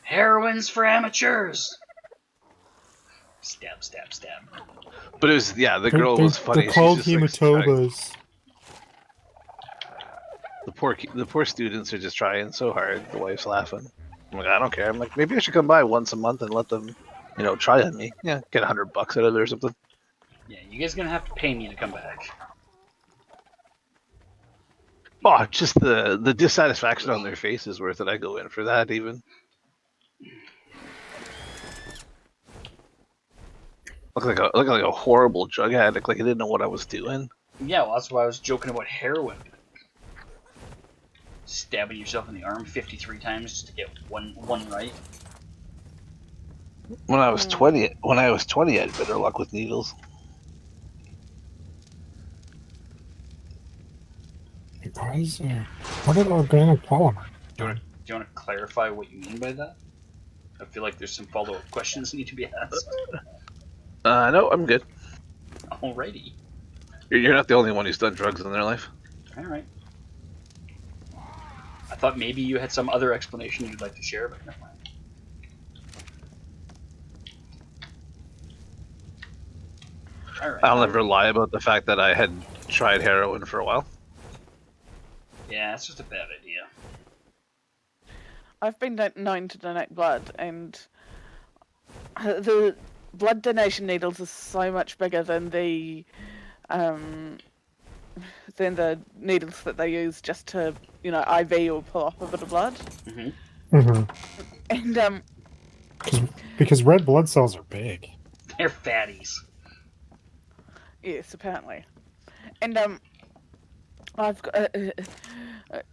Heroines for amateurs. Stab, stab, stab. But it was, the girl was funny. They're called She's just, like, hematobas. the poor students are just trying so hard. The wife's laughing. I'm like, I don't care. I'm like, maybe I should come by once a month and let them, try on me. Yeah, get $100 out of it or something. Yeah, you guys are gonna have to pay me to come back. Oh, just the dissatisfaction on their face is worth it. I go in for that even. Look like a horrible drug addict. Like I didn't know what I was doing. Yeah, well, that's why I was joking about heroin. Stabbing yourself in the arm 53 times just to get one right. When I was 20, I had better luck with needles. What are organic polymer? Do you want to clarify what you mean by that? I feel like there's some follow-up questions that need to be asked. No, I'm good. Alrighty. You're not the only one who's done drugs in their life. All right. I thought maybe you had some other explanation you'd like to share, but never mind. All right. I'll never lie about the fact that I had tried heroin for a while. Yeah, it's just a bad idea. I've been known to donate blood, and the blood donation needles are so much bigger than the needles that they use just to, IV or pull off a bit of blood. Mm-hmm. Mm-hmm. And Because red blood cells are big. They're fatties. yes, apparently. And I've got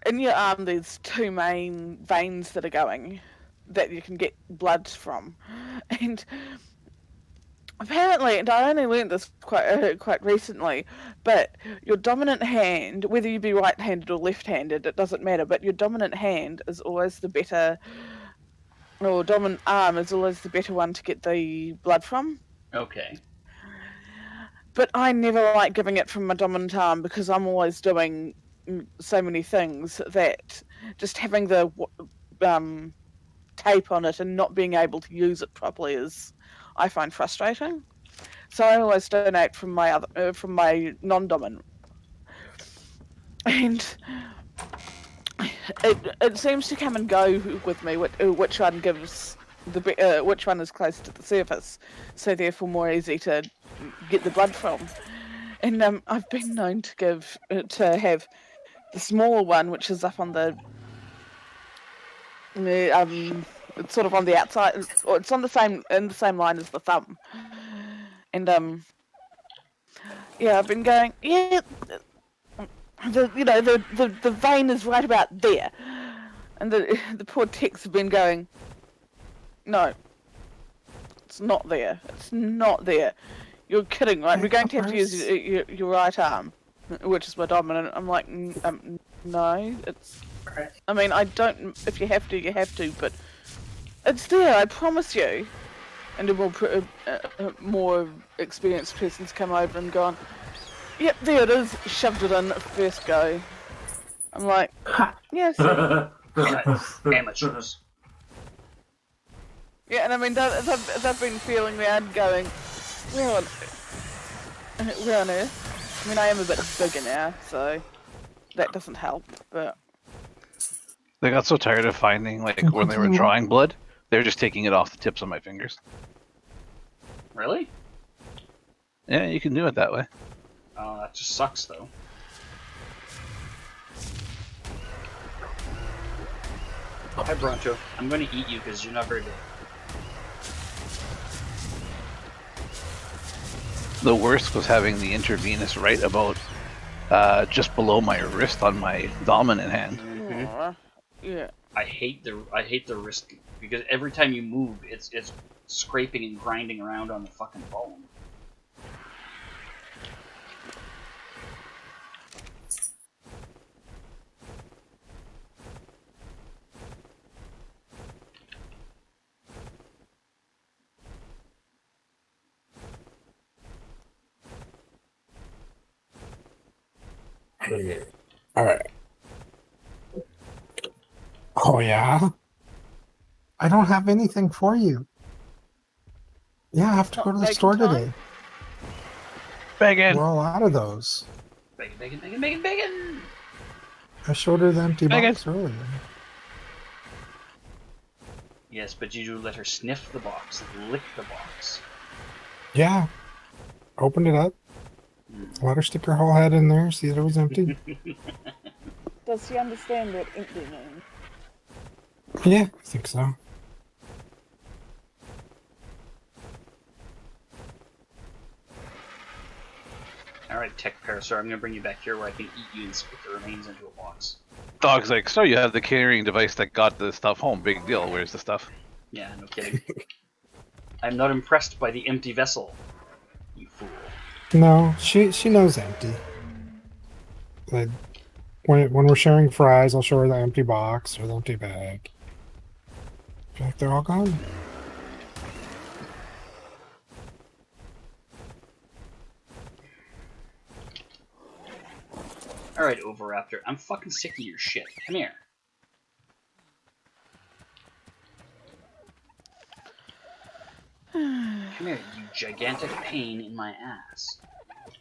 in your arm. There's two main veins that are going that you can get blood from, and apparently, and I only learned this quite recently, but your dominant hand, whether you be right-handed or left-handed, it doesn't matter. But your dominant hand is always the better, or dominant arm is always the better one to get the blood from. Okay. But I never like giving it from my dominant arm because I'm always doing so many things that just having the tape on it and not being able to use it properly I find frustrating. So I always donate from my non-dominant, and it seems to come and go with me. Which one gives which one is close to the surface, so therefore more easy to get the blood from. And I've been known to have the smaller one, which is up on the it's sort of on the outside, or it's in the same line as the thumb. And yeah, I've been going, yeah, the vein is right about there, and the poor techs have been going, no, it's not there. It's not there. You're kidding, right? We're going to have to use your right arm, which is my dominant. I'm like, no, it's. I mean, I don't. If you have to, you have to, but it's there. I promise you. And a more experienced person's come over and gone, yep, there it is. Shoved it in first go. I'm like, yeah, Amateurs. Yeah, and I mean, they've been feeling around going, where on earth? I mean, I am a bit bigger now, so that doesn't help, but... They got so tired of finding, like, when they were drawing blood, they were just taking it off the tips of my fingers. Really? Yeah, you can do it that way. Oh, that just sucks, though. Hi, Broncho. I'm going to eat you because you're not very big. The worst was having the intravenous right about just below my wrist on my dominant hand. Mm-hmm. Yeah. I hate the wrist because every time you move, it's scraping and grinding around on the fucking bone. Alright. Oh, yeah? I don't have anything for you. Yeah, I have to go to the store today. Bacon! We're all out of those. Bacon! I showed her the empty box earlier. Yes, but you let her sniff the box, lick the box. Yeah. Opened it up. Let her stick her whole head in there, see that it was empty. Does she understand what empty means? Yeah, I think so. Alright, Tech Parasaur, I'm going to bring you back here where I can eat you and spit the remains into a box. Dog's like, so you have the carrying device that got the stuff home. Big deal. Where's the stuff? Yeah, no kidding. I'm not impressed by the empty vessel, you fool. No, she knows empty. Like, when we're sharing fries, I'll show her the empty box or the empty bag. I feel like they're all gone. Alright, Oviraptor, I'm fucking sick of your shit. Come here. Come here, you gigantic pain in my ass.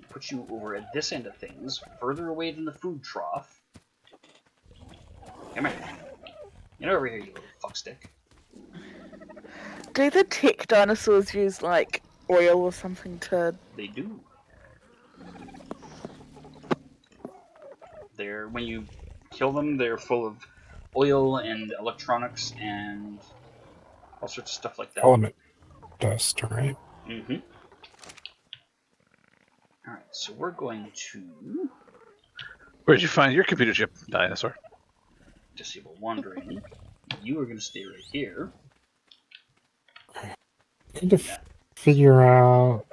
Put you over at this end of things, further away than the food trough. Come here. Get over here, you little fuckstick. Do the tech dinosaurs use like oil or something to? They do. When you kill them, they're full of oil and electronics and all sorts of stuff like that. Element dust, right? Mm-hmm. Alright, so we're going to Where'd you find your computer chip, dinosaur? disable wandering. You are going to stay right here. I need to figure out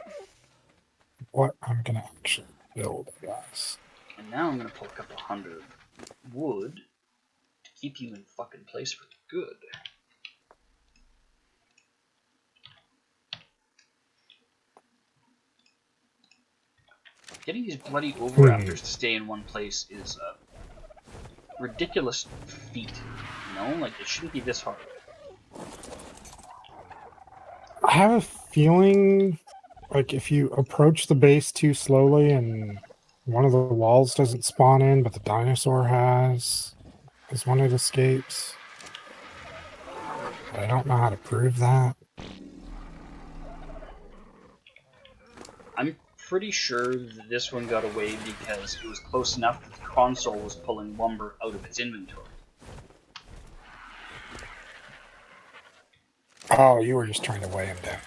what I'm gonna actually build, I guess. And now I'm going to pull a couple hundred wood to keep you in fucking place for good. Getting these bloody Oviraptors to stay in one place is a ridiculous feat, you know? Like, it shouldn't be this hard. I have a feeling like if you approach the base too slowly and one of the walls doesn't spawn in, but the dinosaur has, as one it escapes. But I don't know how to prove that. I'm pretty sure that this one got away because it was close enough that the console was pulling lumber out of its inventory. Oh, you were just trying to weigh him down.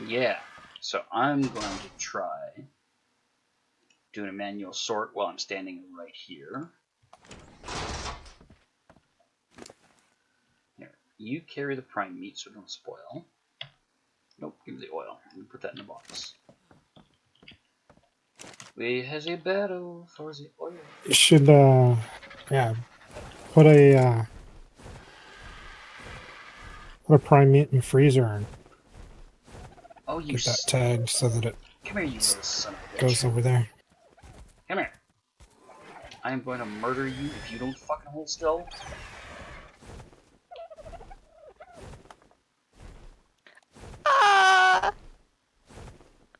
Yeah, so I'm going to try doing a manual sort while I'm standing right here. Here, you carry the prime meat so it don't spoil. Nope, give me the oil. I'm going to put that in the box. We has a battle for the oil. You should, yeah, put a prime meat in the freezer and Oh, you get that tagged so that it Come here, you little son of a bitch. goes over there. Come here. I am going to murder you if you don't fucking hold still. Ah!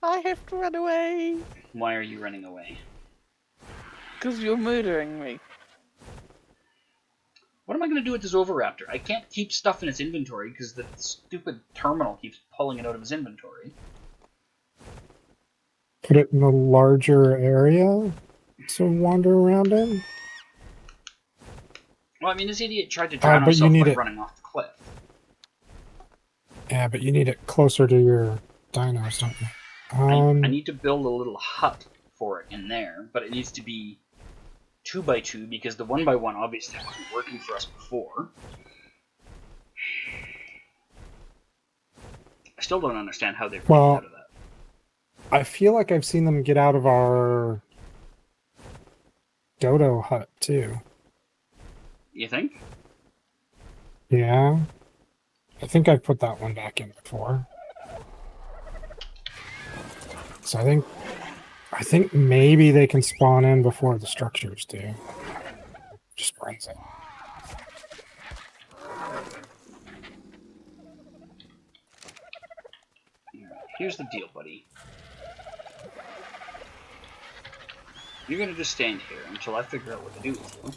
I have to run away Why are you running away? because you're murdering me. What am I going to do with this Oviraptor? I can't keep stuff in its inventory because the stupid terminal keeps pulling it out of its inventory. Put it in a larger area to wander around in. Well, I mean, this idiot tried to drown but you himself need by it- running off the cliff. Yeah, but you need it closer to your dinos, don't you? I need to build a little hut for it in there, but it needs to be 2x2 because the 1x1 obviously wasn't working for us before. I still don't understand how they're getting out of that. I feel like I've seen them get out of our dodo hut too. You think? Yeah. I think I've put that one back in before. So I think maybe they can spawn in before the structures do. Just runs it. Here's the deal, buddy. You're gonna just stand here until I figure out what to do with you.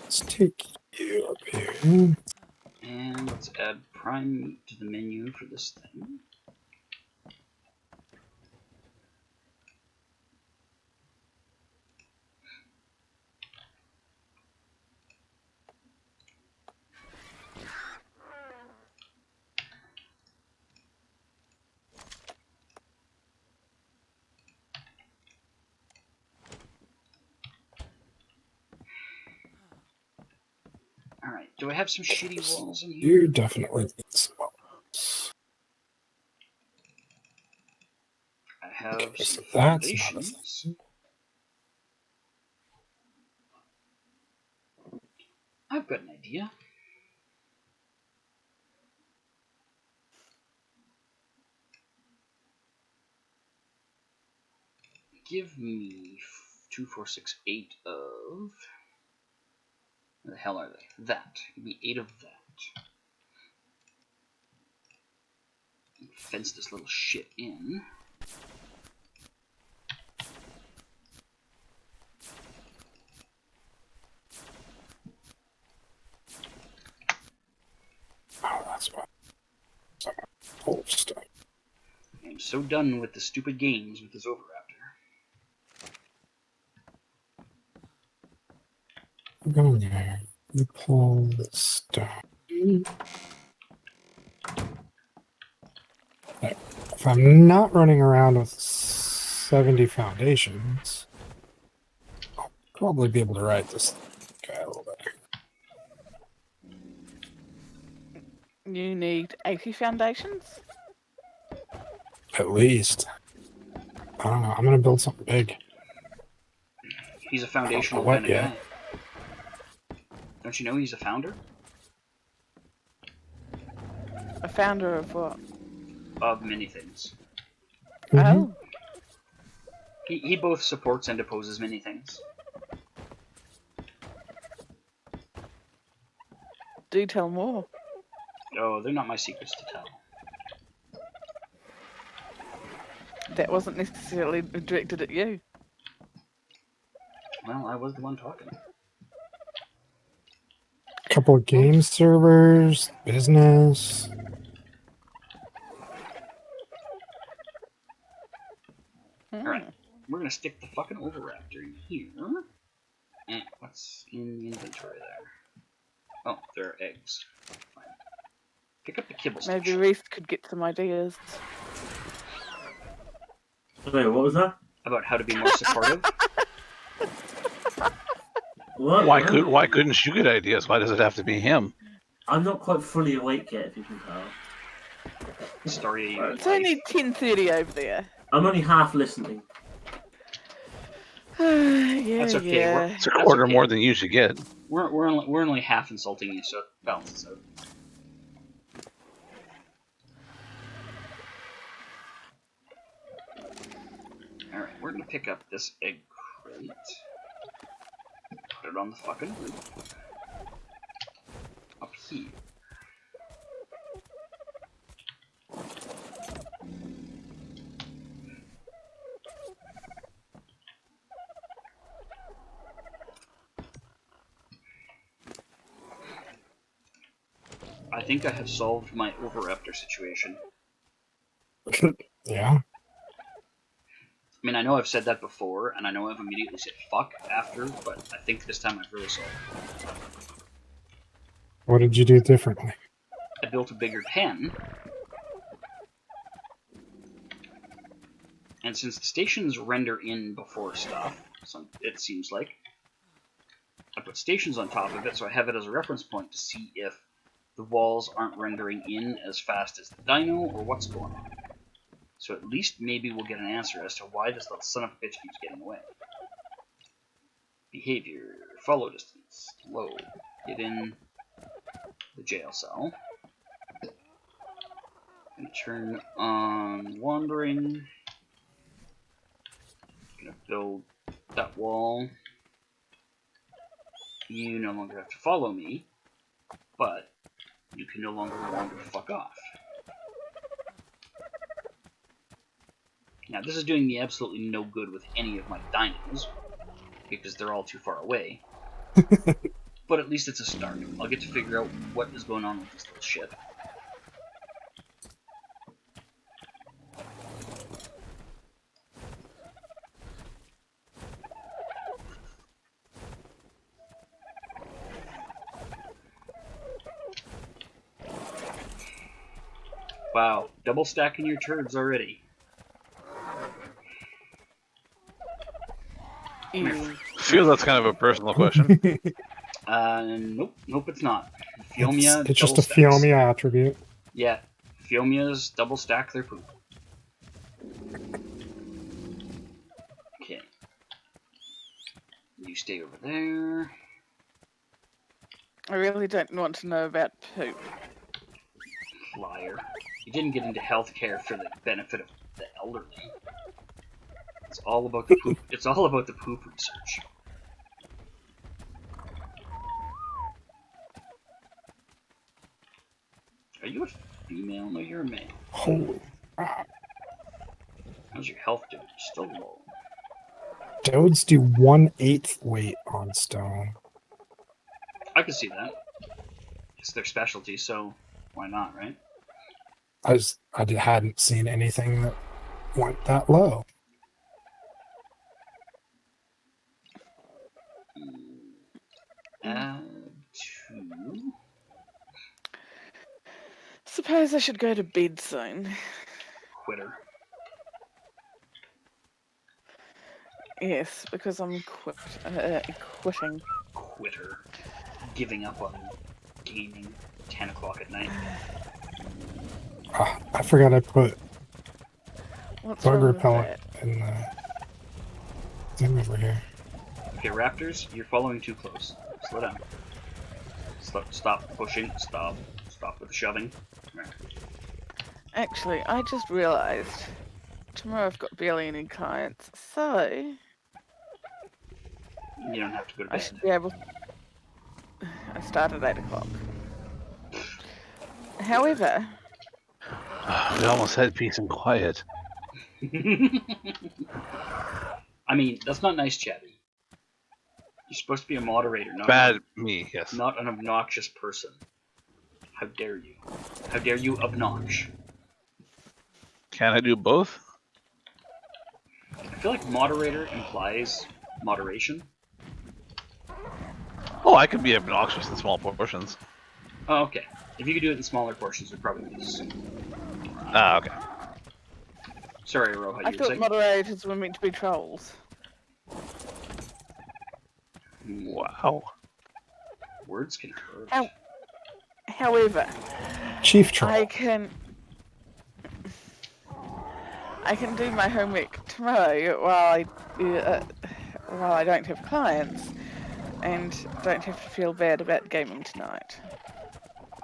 Let's take you up here. And let's add prime meat to the menu for this thing. Alright, do I have some shitty walls in here? You definitely need some walls. I have Okay, so some that's not a foundations. I've got an idea. give me 2, 4, 6, 8 of... Where the hell are they? That. Give me 8 of that. Fence this little shit in. Oh, that's what. Some old stuff. I'm so done with the stupid games with this Overraptor. I'm going there. You pull this stuff. If I'm not running around with 70 foundations, I'll probably be able to ride this guy a little better. You need 80 foundations? At least. I don't know. I'm going to build something big. He's a foundational what kind of yet. guy. Don't you know he's a founder? A founder of what? Of many things. Oh, He both supports and opposes many things. do tell more. Oh, they're not my secrets to tell. That wasn't necessarily directed at you. Well, I was the one talking. A couple of game servers, business. Alright, we're gonna stick the fucking Overraptor in here. And what's in the inventory there? Oh, there are eggs. Fine. Pick up the kibble Maybe station. Reece could get some ideas. Wait, what was that? About how to be more supportive. What? Why couldn't you get ideas? Why does it have to be him? I'm not quite fully awake yet, if you can tell. Story of your It's life. only 10:30 over there. I'm only half listening. Yeah, That's okay, yeah. It's a That's quarter okay. more than you should get. We're only half insulting you, so it balances out. Alright, we're gonna pick up this egg crate. Put it on the fucking roof. Up here. I think I have solved my Overraptor situation. Yeah. I mean, I know I've said that before, and I know I've immediately said fuck after, but I think this time I've really solved it. What did you do differently? I built a bigger pen, and since the stations render in before stuff, so it seems like, I put stations on top of it, so I have it as a reference point to see if the walls aren't rendering in as fast as the dino, or what's going on. So at least maybe we'll get an answer as to why this little son of a bitch keeps getting away. Behavior, follow distance, load, get in the jail cell. And turn on wandering. Gonna build that wall. You no longer have to follow me, but you can no longer wander the fuck off. Now, this is doing me absolutely no good with any of my dinos, because they're all too far away. But at least it's a start. I'll get to figure out what is going on with this little ship. Wow, double stacking your turds already. Ew. I feel that's kind of a personal question. Nope, it's not. Phiomia it's just double a stacks. Phiomia attribute. Yeah, Phiomias double stack their poop. Okay. You stay over there. I really don't want to know about poop. Liar. You didn't get into healthcare for the benefit of the elderly. It's all about the poop. It's all about the poop research. Are you a female? No, you're a male. Holy. How's your health doing? Still low. Toads do 1/8 weight on stone. I can see that. It's their specialty, so why not, right? I hadn't seen anything that went that low. Add to. Suppose I should go to bed soon. Quitter. Yes, because I'm quitting. Quitter. Giving up on gaming 10 o'clock at night. I forgot I put What's bug wrong with repellent that? in the thing over here. Okay, Raptors, you're following too close. Slow down. Stop pushing. Stop with the shoving. Right. Actually, I just realised tomorrow I've got barely any clients, so You don't have to go to I bed. should be able. I start at 8 o'clock. However, We almost had peace and quiet. I mean, that's not nice, Chabby. You're supposed to be a moderator, Bad me, yes. not an obnoxious person. How dare you? How dare you obnox? Can I do both? I feel like moderator implies moderation. Oh, I can be obnoxious in small portions. Oh, okay. If you could do it in smaller portions, it'd probably be super. Ah, okay. Sorry, Aroha, I you were thought saying? moderators were meant to be trolls. Wow. Words can hurt. However, Chief Troll. I can do my homework tomorrow while I don't have clients and don't have to feel bad about gaming tonight.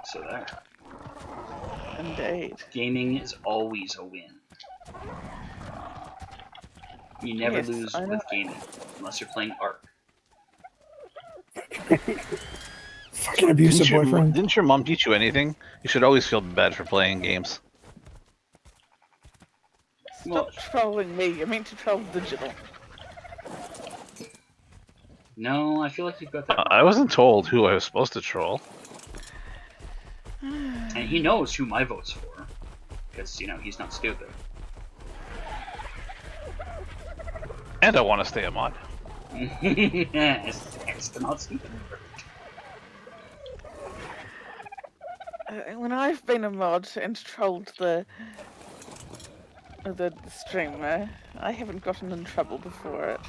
So there. Indeed. Gaming is always a win. You never Yes, lose I know. with gaming, unless you're playing ARK. Fucking abusive boyfriend. Didn't your mom teach you anything? You should always feel bad for playing games. Well, Stop trolling me. You're meant to troll digital. no, I feel like you've got that wrong. I wasn't told who I was supposed to troll. And he knows who my vote's for. Because, you know, he's not stupid. And I want to stay a mod. It's not stupid. When I've been a mod and trolled the streamer, I haven't gotten in trouble before it.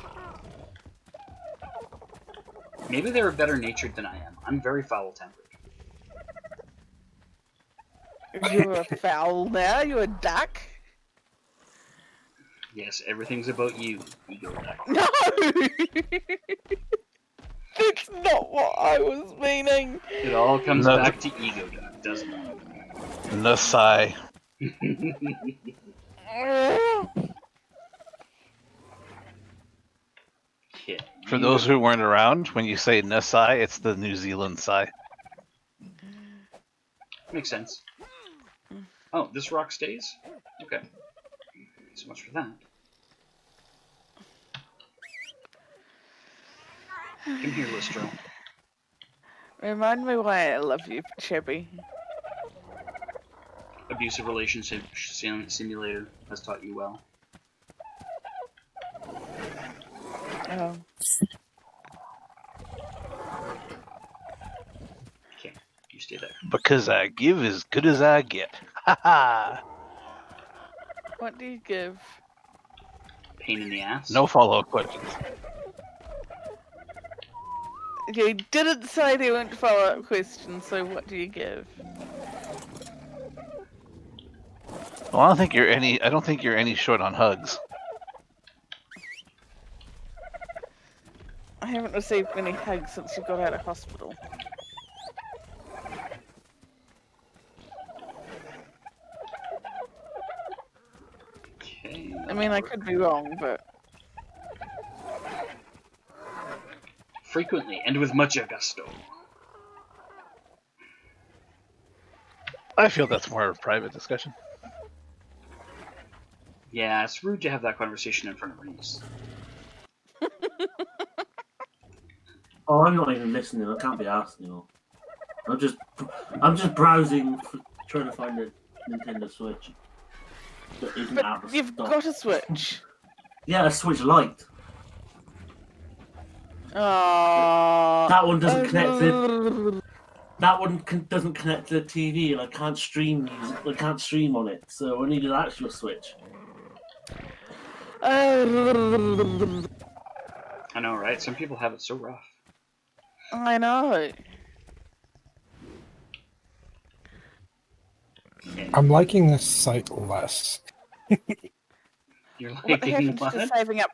Maybe they're better natured than I am. I'm very foul tempered. You're a fowl now. You're a duck. Yes, everything's about you, ego duck. No, that's not what I was meaning. It all comes No. back to ego duck, doesn't it? Nasai. Okay, For you those go- who weren't around, when you say Nasai, it's the New Zealand Sai. Makes sense. Oh, this rock stays? Okay. So much for that. Come here, Listro. Remind me why I love you, Chibby. Abusive relationship simulator has taught you well. Oh. Okay, you stay there. Because I give as good as I get. Ha ha! What do you give? Pain in the ass. No follow-up questions. You didn't say there weren't follow-up questions, so what do you give? Well, I don't think you're any short on hugs. I haven't received many hugs since you got out of hospital. Okay. I mean, I could be wrong, but frequently and with much gusto. I feel that's more of a private discussion. Yeah, it's rude to have that conversation in front of Reece. Oh, I'm not even listening. I can't be asked anymore. I'm just browsing, trying to find a Nintendo Switch that isn't out But of you've stock. got a Switch. Yeah, a Switch Lite. Aww. That one doesn't connect to. That one doesn't connect to the TV, and I can't stream music. I can't stream on it, so I need an actual Switch. I know, right? Some people have it so rough. I know. Okay. I'm liking this site less. You're What liking happened what? to saving up?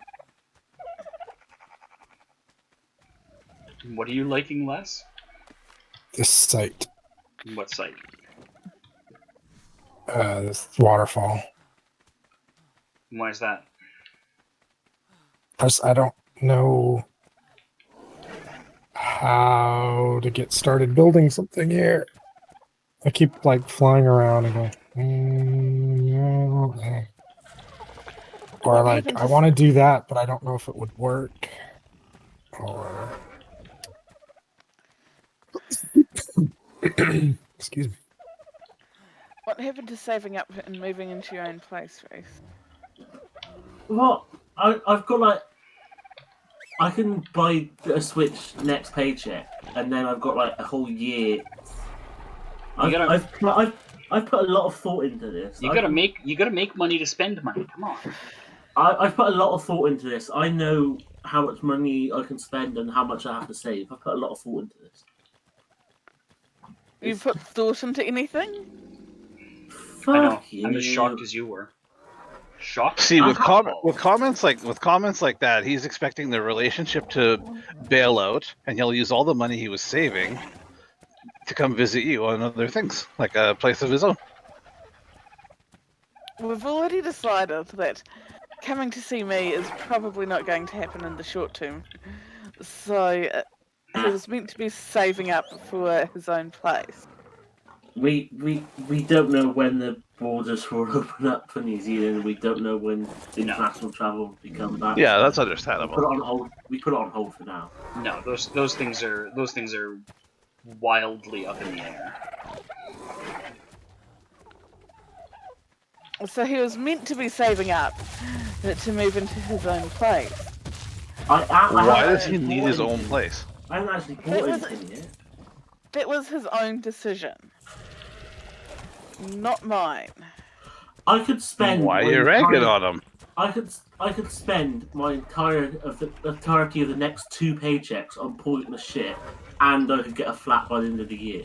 What are you liking less? This site, What site? this waterfall. Why is that? Plus, I don't know how to get started building something here. I keep like flying around and going, no. Or What like happened I to want to do that, but I don't know if it would work. Or excuse me. What happened to saving up and moving into your own place, Reece? What? I've got like. I can buy a Switch next paycheck, and then I've got like a whole year. I've put a lot of thought into this. You gotta make money to spend money. Come on. I've put a lot of thought into this. I know how much money I can spend and how much I have to save. I put a lot of thought into this. You put thought into anything? I know. Fuck you. I'm as shocked as you were. Shocked? See, with Wow. comments like that, he's expecting the relationship to bail out, and he'll use all the money he was saving to come visit you on other things, like a place of his own. We've already decided that coming to see me is probably not going to happen in the short term. So he was meant to be saving up for his own place. We don't know when the borders will open up for New Zealand. We don't know when international travel will become back. Yeah, that's We understandable. put it on hold. We put it on hold for now. No, those things are wildly up in the air. So he was meant to be saving up to move into his own place. Why does he haven't need bought his own anything. place? I haven't actually bought anything yet. That was his own decision, not mine. I could spend. Why are you ragging on him? I could spend my entirety of the next 2 paychecks on pointless shit, and I could get a flat by the end of the year.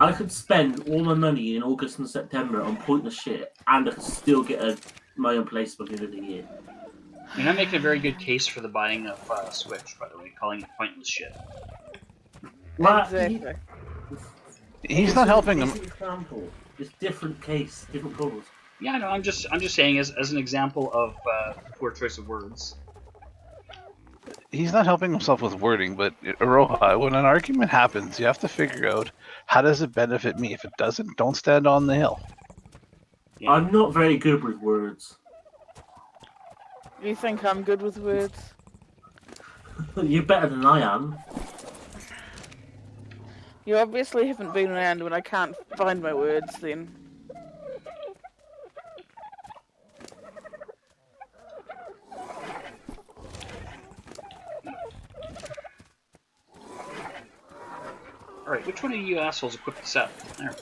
I could spend all my money in August and September on pointless shit, and I could still get my own place by the end of the year. You're not making a very good case for the buying of Switch, by the way, calling it pointless shit. Well, Exactly. He's not helping him. It's an example. It's different case, different cause. Yeah, no, I'm just saying as an example of poor choice of words. He's not helping himself with wording, but Aroha, when an argument happens, you have to figure out how does it benefit me. If it doesn't, don't stand on the hill. Yeah. I'm not very good with words. You think I'm good with words? You're better than I am. You obviously haven't been around when I can't find my words then. Alright, which one of you assholes equipped this up? There.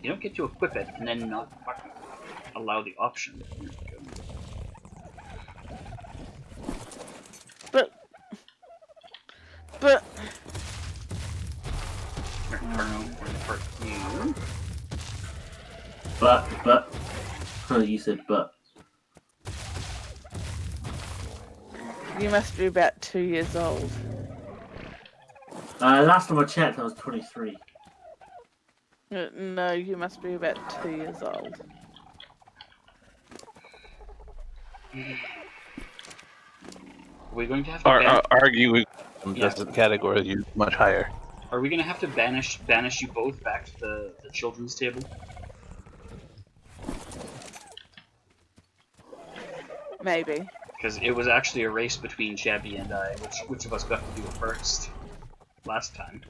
You don't get to equip it and then not fucking allow the option. There we go. But Here, part you. But. Oh, you said but. you must be about 2 years old. Last time I checked, I was 23. No, you must be about 2 years old. Are we going to have to Arguing Yeah. doesn't categorize you much higher. Are we going to have to banish you both back to the children's table? Maybe. Because it was actually a race between Chabby and I, which of us got to do it first last time.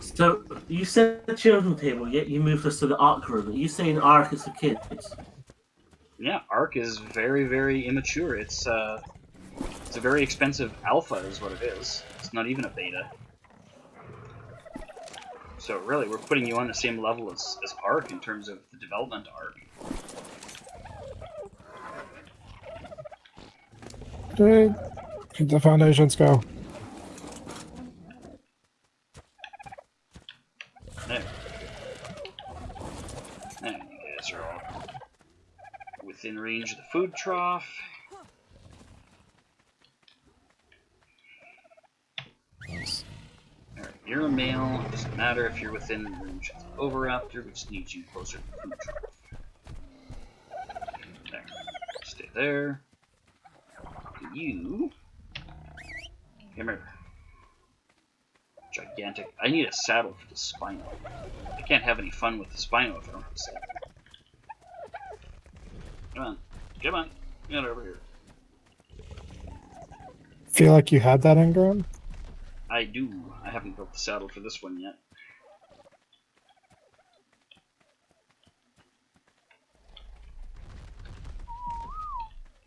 So you said the children's table, yet you moved us to the ARK room. Are you saying ARK is for kids? Yeah, ARK is very, very immature. It's a very expensive alpha is what it is. It's not even a beta. So really, we're putting you on the same level as ARK in terms of the development ARK. Okay, the foundations go. There. There, you guys are all within range of the food trough. Alright, you're a male. It doesn't matter if you're within range of the Oviraptor. We just need you closer to the food trough. There. Stay there. You. Come here. Gigantic. I need a saddle for the Spino. I can't have any fun with the Spino if I don't have a saddle. Come on. Come on. Get over here. Feel like you had that, Ingram? I do. I haven't built the saddle for this one yet.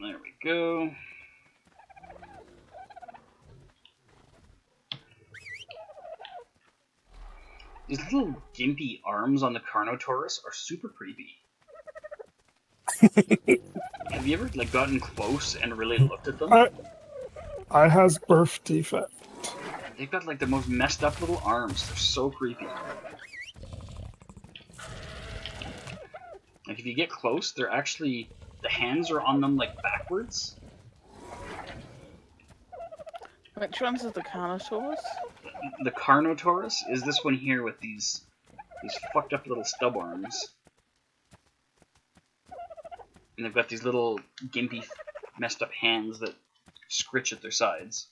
There we go. These little gimpy arms on the Carnotaurus are super creepy. Have you ever gotten close and really looked at them? I has birth defect. They've got the most messed up little arms. They're so creepy. If you get close, they're actually the hands are on them backwards. Which ones are the Carnotaurs? The Carnotaurus is this one here with these fucked up little stub arms. And they've got these little gimpy, messed up hands that scritch at their sides.